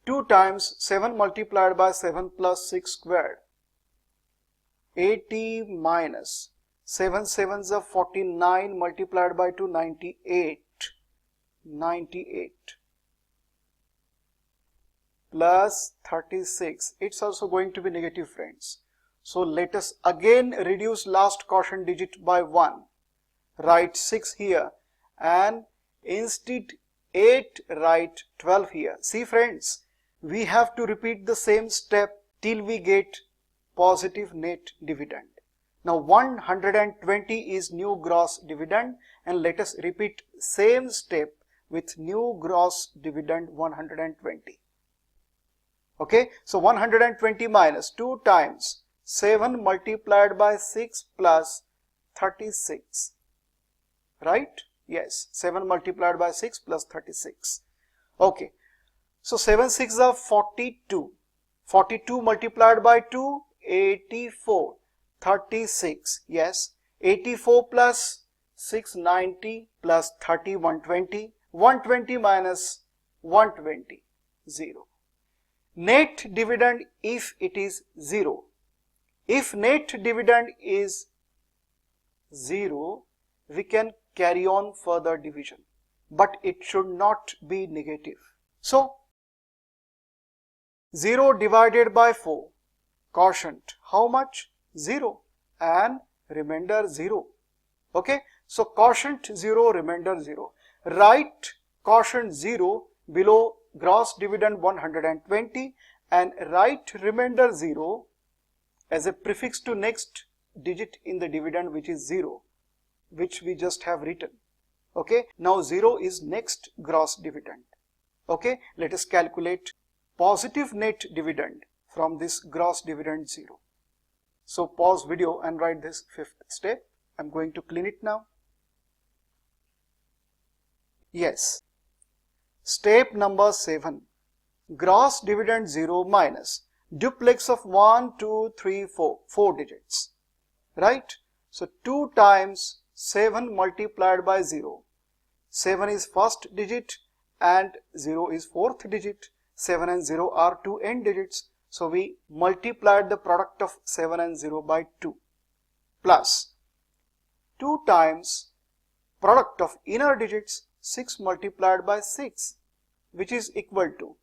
2 times 7 multiplied by 7 plus 6 squared. 80 minus 7 sevens are 49 multiplied by 2, 98. 98 plus 36. It's also going to be negative, friends. So let us again reduce last quotient digit by 1. Write 6 here and instead 8 write 12 here. See friends, we have to repeat the same step till we get positive net dividend. Now 120 is new gross dividend, and let us repeat same step with new gross dividend 120. Okay, so 120 minus 2 times 7 multiplied by 6 plus 36. Right? Yes, 7 multiplied by 6 plus 36. Okay, So 7 6 are 42. 42 multiplied by 2, 84. 36, yes. 84 plus 690 plus 30, 120. 120 minus 120, 0. Net dividend if it is 0. If net dividend is 0, we can carry on further division, but it should not be negative. So 0 divided by 4, quotient, how much? 0, and remainder 0. Okay, so quotient 0, remainder 0. Write quotient 0 below gross dividend 120 and write remainder 0 as a prefix to next digit in the dividend, which is 0, which we just have written. Okay, now 0 is next gross dividend. Okay, let us calculate positive net dividend from this gross dividend 0. So pause video and write this fifth step. I'm going to clean it now. Yes. Step number 7. Gross dividend 0 minus duplex of 1, 2, 3, 4. 4 digits. Right? So 2 times 7 multiplied by 0. 7 is first digit and 0 is fourth digit. 7 and 0 are two end digits. So we multiplied the product of 7 and 0 by 2. Plus 2 times product of inner digits 6 multiplied by 6, which is equal to,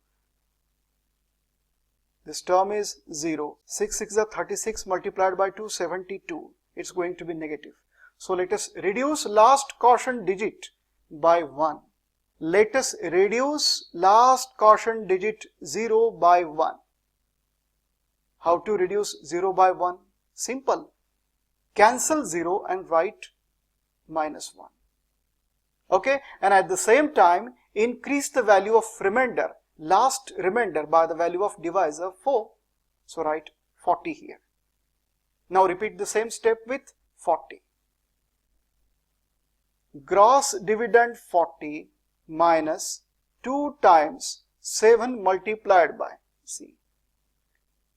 this term is 0. 6 6 are 36 multiplied by 2, 72. It's going to be negative. So let us reduce last quotient digit by 1. Let us reduce last quotient digit 0 by 1. How to reduce 0 by 1? Simple. Cancel 0 and write minus 1. Okay, and at the same time increase the value of remainder, last remainder, by the value of divisor 4. So write 40 here. Now repeat the same step with 40. Gross dividend 40 minus 2 times 7 multiplied by, see,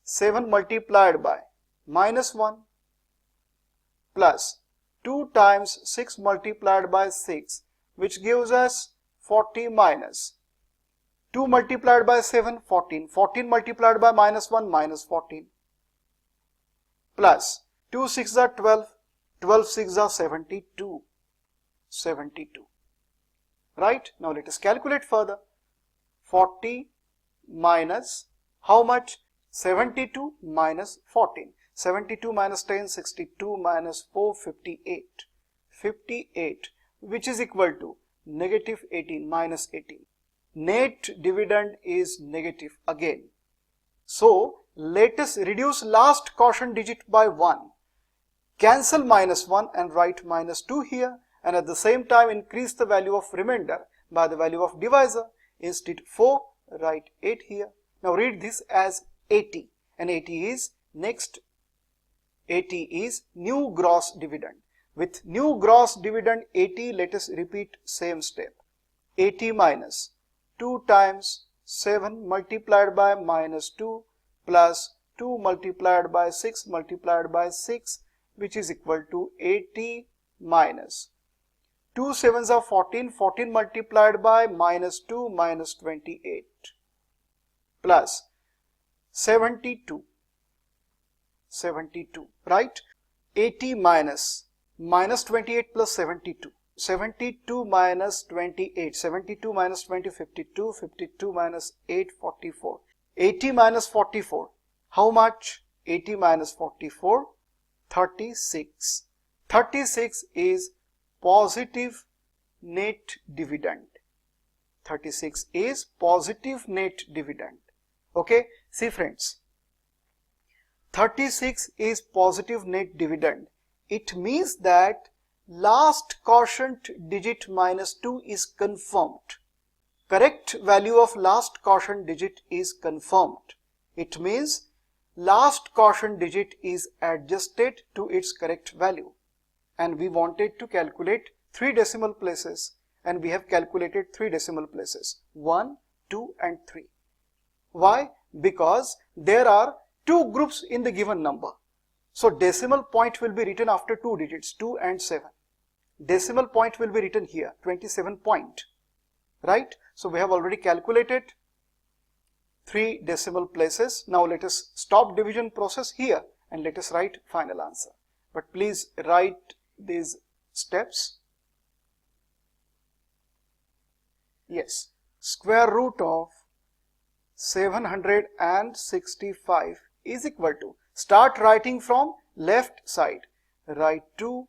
7 multiplied by minus 1 plus 2 times 6 multiplied by 6, which gives us 40 minus 2 multiplied by 7, 14. 14 multiplied by minus 1, minus 14. Plus 2 6 are 12. 12 6 are 72. 72. Right? Now let us calculate further. 40 minus how much? 72 minus 14. 72 minus 10, 62 minus 4, 58. 58, which is equal to negative 18, minus 18. Net dividend is negative again. So let us reduce last quotient digit by 1. Cancel minus 1 and write minus 2 here, and at the same time increase the value of remainder by the value of divisor. Instead 4, write 8 here. Now read this as 80, and 80 is next, 80 is new gross dividend. With new gross dividend 80, let us repeat same step. 80 minus 2 times 7 multiplied by minus 2 plus 2 multiplied by 6 multiplied by 6, which is equal to 80 minus 2 7s are 14, 14 multiplied by minus 2 minus 28 plus 72, 72, right? 80 minus 28 plus 72. 72 minus 28, 72 minus 20, 52, 52 minus 8, 44. 80 minus 44, how much? 80 minus 44, 36. 36 is positive net dividend. 36 is positive net dividend. Okay, see friends, 36 is positive net dividend. It means that last quotient digit minus 2 is confirmed. Correct value of last quotient digit is confirmed. It means last quotient digit is adjusted to its correct value. And we wanted to calculate 3 decimal places, and we have calculated 3 decimal places, 1, 2 and 3. Why? Because there are two groups in the given number. So decimal point will be written after two digits, 2 and 7. Decimal point will be written here, 27 point, right? So we have already calculated 3 decimal places. Now let us stop division process here and let us write final answer. But please write these steps. Yes, square root of 765 is equal to, start writing from left side, write 2,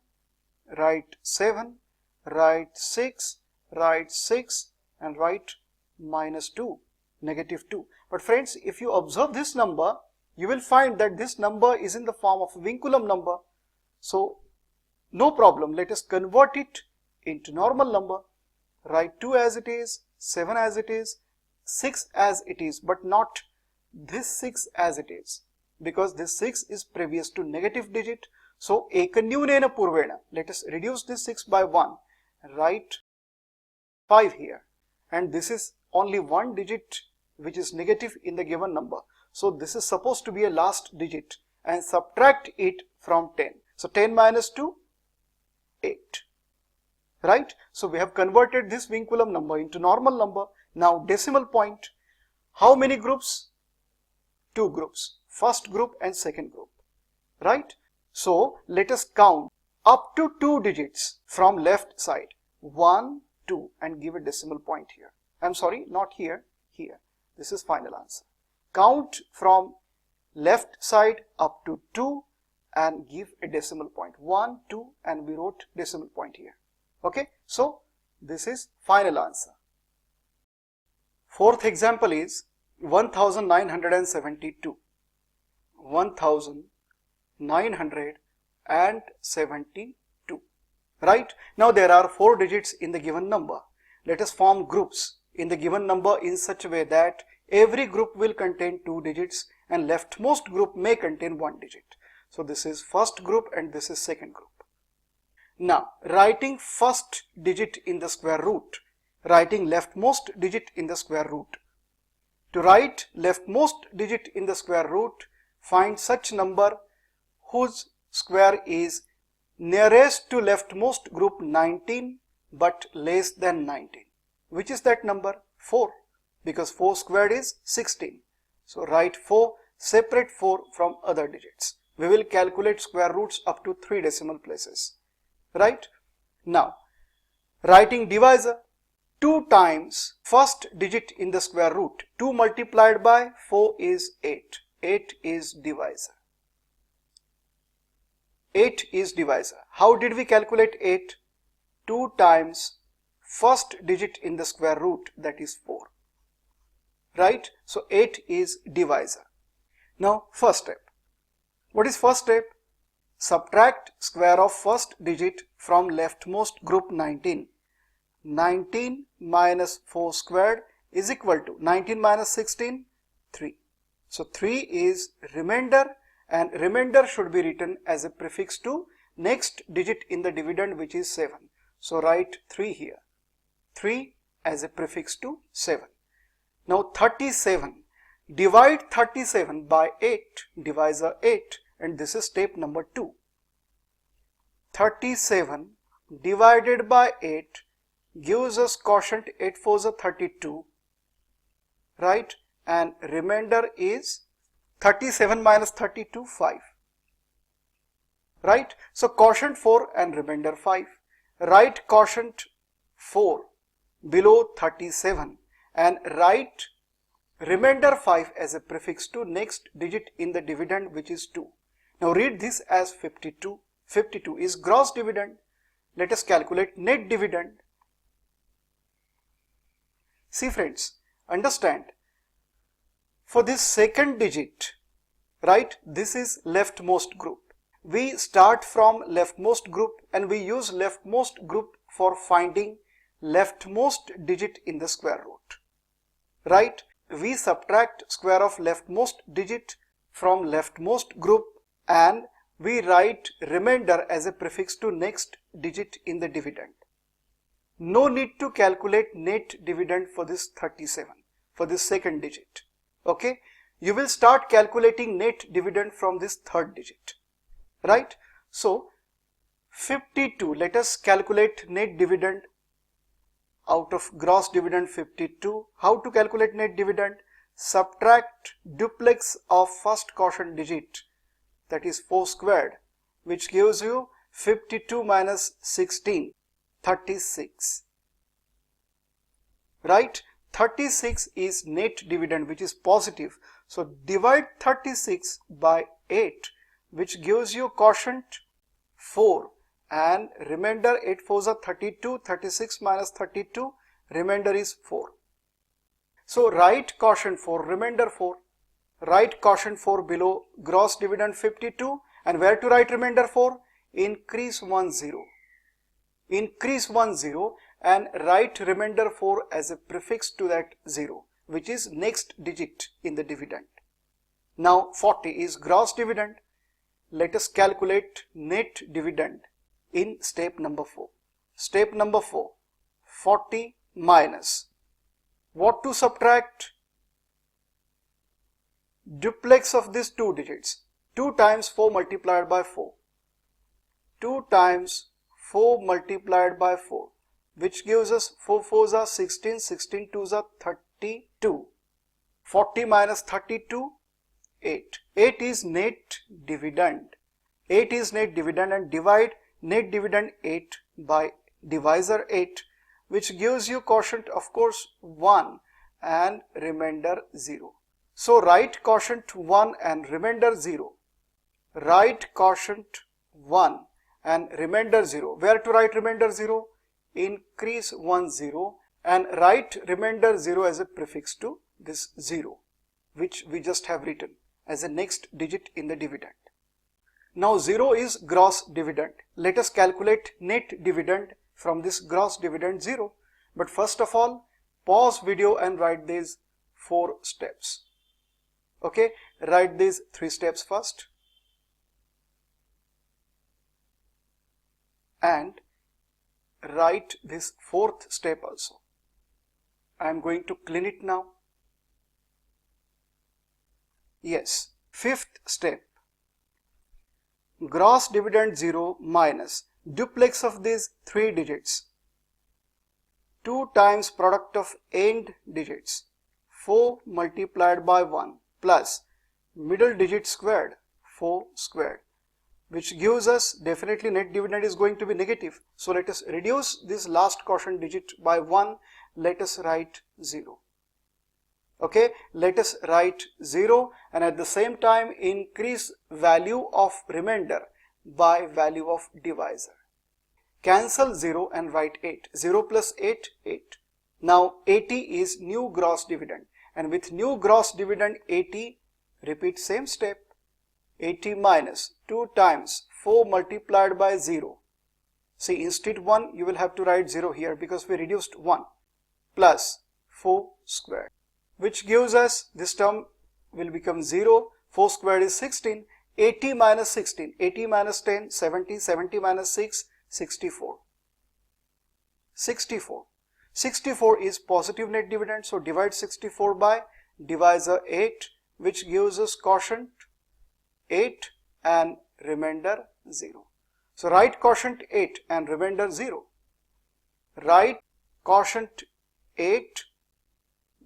write 7, write 6, write 6 and write minus 2, negative 2. But friends, if you observe this number, you will find that this number is in the form of a vinculum number. So no problem, let us convert it into normal number. Write 2 as it is, 7 as it is, 6 as it is, but not this 6 as it is, because this 6 is previous to negative digit. So ekanyunena purvena, let us reduce this 6 by 1, write 5 here, and this is only one digit which is negative in the given number. So this is supposed to be a last digit, and subtract it from 10. So 10 minus 2, 8. Right? So we have converted this vinculum number into normal number. Now decimal point, how many groups? 2 groups, first group and second group, right? So let us count up to 2 digits from left side, 1, 2, and give a decimal point here. I'm sorry, not here, here. This is final answer. Count from left side up to 2 and give a decimal point, 1, 2, and we wrote decimal point here. Okay, so this is final answer. Fourth example is 1972. 1972. Right? Now there are 4 digits in the given number. Let us form groups in the given number in such a way that every group will contain 2 digits and leftmost group may contain 1 digit. So this is first group and this is second group. Now writing first digit in the square root, writing leftmost digit in the square root. To write leftmost digit in the square root, find such number whose square is nearest to leftmost group 19 but less than 19. Which is that number? 4, because 4 squared is 16. So write 4, separate 4 from other digits. We will calculate square roots up to 3 decimal places. Right? Now, writing divisor, 2 times first digit in the square root. 2 multiplied by 4 is 8. 8 is divisor. 8 is divisor. How did we calculate 8? 2 times first digit in the square root, that is 4. Right? So 8 is divisor. Now first step. What is first step? Subtract square of first digit from leftmost group 19. 19 minus 4 squared is equal to 19 minus 16, 3. So 3 is remainder, and remainder should be written as a prefix to next digit in the dividend, which is 7. So write 3 here. 3 as a prefix to 7. Now 37. Divide 37 by 8, divisor 8, and this is step number 2. 37 divided by 8 gives us quotient 8 4s are 32, right? And remainder is 37 minus 32, 5, right? So quotient 4 and remainder 5. Write quotient 4 below 37 and write remainder 5 as a prefix to next digit in the dividend, which is 2. Now read this as 52. 52 is gross dividend. Let us calculate net dividend. See friends, understand, for this second digit, right, this is leftmost group. We start from leftmost group and we use leftmost group for finding leftmost digit in the square root, right? We subtract square of leftmost digit from leftmost group and we write remainder as a prefix to next digit in the dividend. No need to calculate net dividend for this 37. for this second digit. Okay, you will start calculating net dividend from this third digit, right? So 52, let us calculate net dividend out of gross dividend 52. How to calculate net dividend? Subtract duplex of first quotient digit, that is 4 squared, which gives you 52 minus 16, 36, right? 36 is net dividend, which is positive. So divide 36 by 8, which gives you quotient 4, and remainder 8 fours are 32, 36 minus 32, remainder is 4. So write quotient 4, remainder 4, write quotient 4 below gross dividend 52, and where to write remainder 4? Increase 1 0, increase 1 0 and write remainder 4 as a prefix to that 0, which is next digit in the dividend. Now 40 is gross dividend. Let us calculate net dividend in step number 4. Step number 4, 40 minus, what to subtract? Duplex of these two digits, 2 times 4 multiplied by 4, 2 times 4 multiplied by 4, which gives us 4 fours are 16, 16 twos are 32, 40 minus 32, 8. 8 is net dividend. 8 is net dividend, and divide net dividend 8 by divisor 8, which gives you quotient of course 1 and remainder 0. So write quotient 1 and remainder 0. Write quotient 1 and remainder 0. Where to write remainder 0? Increase 1 0 and write remainder 0 as a prefix to this 0, which we just have written as a next digit in the dividend. Now 0 is gross dividend. Let us calculate net dividend from this gross dividend 0. But first of all, pause video and write these 4 steps. Okay, write these 3 steps first. And write this 4th step also. I am going to clean it now. Yes, 5th step. Gross dividend 0 minus duplex of these 3 digits, 2 times product of end digits, 4 multiplied by 1 plus middle digit squared, 4 squared, which gives us definitely net dividend is going to be negative. So let us reduce this last quotient digit by 1. Let us write 0. Okay, let us write 0 and at the same time increase value of remainder by value of divisor. Cancel 0 and write 8. 0 plus 8, 8. Now 80 is new gross dividend, and with new gross dividend 80, repeat same step. 80 minus 2 times 4 multiplied by 0. See, instead 1 you will have to write 0 here because we reduced 1, plus 4 squared, which gives us this term will become 0. 4 squared is 16. 80 minus 16, 80 minus 10, 70, 70 minus 6, 64. 64. 64 is positive net dividend, so divide 64 by divisor 8, which gives us quotient 8 and remainder 0. So write quotient 8 and remainder 0. Write quotient 8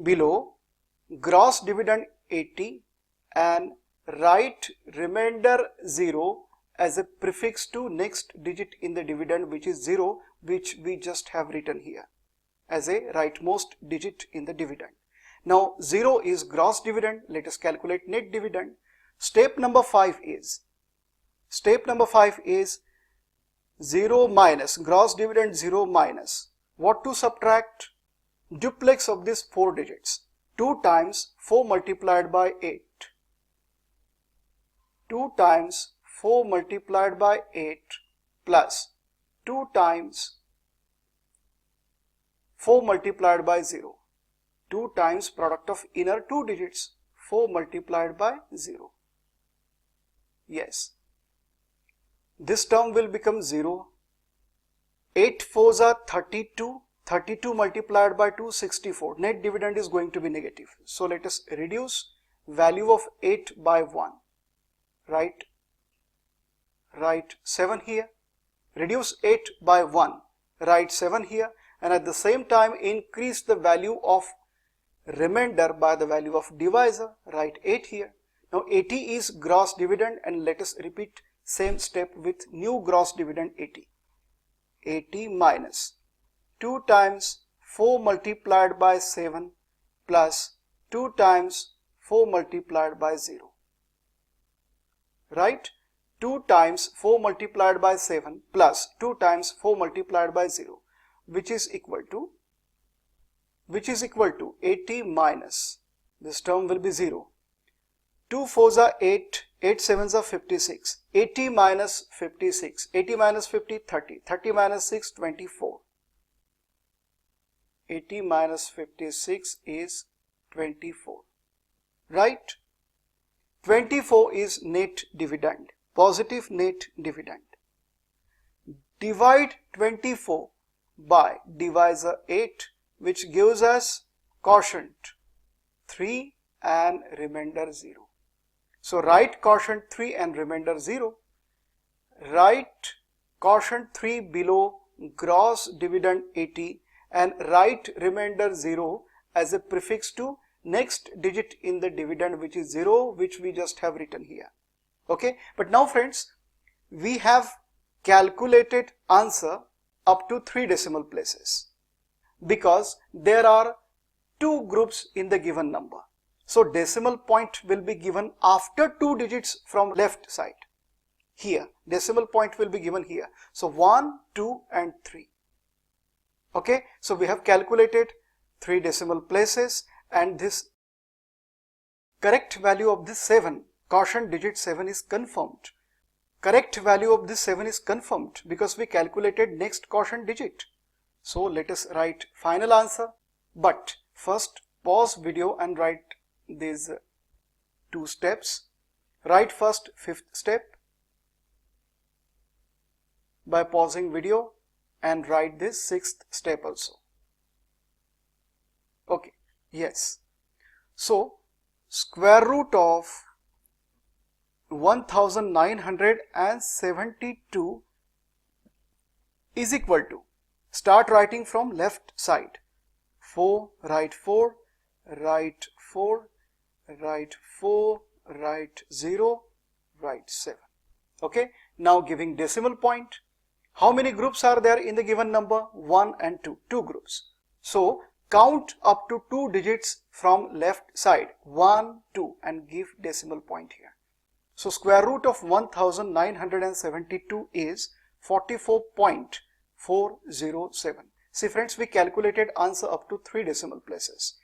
below gross dividend 80 and write remainder 0 as a prefix to next digit in the dividend, which is 0, which we just have written here as a rightmost digit in the dividend. Now 0 is gross dividend. Let us calculate net dividend. Step number 5 is 0 minus gross dividend 0 minus what to subtract? Duplex of these 4 digits, 2 times 4 multiplied by 8. 2 times 4 multiplied by 8 plus 2 times 4 multiplied by 0. 2 times product of inner 2 digits, 4 multiplied by 0. Yes, this term will become 0. 8 fours are 32, 32 multiplied by 2, 64. Net dividend is going to be negative. So let us reduce value of 8 by 1. Write 7 here. Reduce 8 by 1. Write 7 here. And at the same time increase the value of remainder by the value of divisor. Write 8 here. Now 80 is gross dividend, and let us repeat same step with new gross dividend 80. 80 minus 2 times 4 multiplied by 7 plus 2 times 4 multiplied by 0. Right? 2 times 4 multiplied by 7 plus 2 times 4 multiplied by 0, which is equal to 80 minus, this term will be 0. 2 4s are 8, 8 7s are 56. 80 minus 56, 80 minus 50, 30, 30 minus 6, 24. 80 minus 56 is 24. Right? 24 is net dividend, positive net dividend. Divide 24 by divisor 8, which gives us quotient 3 and remainder 0. So write quotient 3 and remainder 0. Write quotient 3 below gross dividend 80 and write remainder 0 as a prefix to next digit in the dividend, which is 0, which we just have written here. Okay, but now friends, we have calculated answer up to 3 decimal places because there are 2 groups in the given number. So decimal point will be given after 2 digits from left side. Here, decimal point will be given here. So 1, 2 and 3. Okay, so we have calculated 3 decimal places, and this correct value of this 7, quotient digit 7 is confirmed. Correct value of this 7 is confirmed because we calculated next quotient digit. So let us write final answer, but first pause video and write these 2 steps. Write first 5th step by pausing video and write this 6th step also. Okay, yes. So square root of 1972 is equal to, start writing from left side, 4, write 4, write 4, write 4, write 0, write 7. Okay, now giving decimal point. How many groups are there in the given number? 1 and 2, 2 groups. So count up to 2 digits from left side, 1, 2, and give decimal point here. So square root of 1972 is 44.407. See friends, we calculated answer up to 3 decimal places.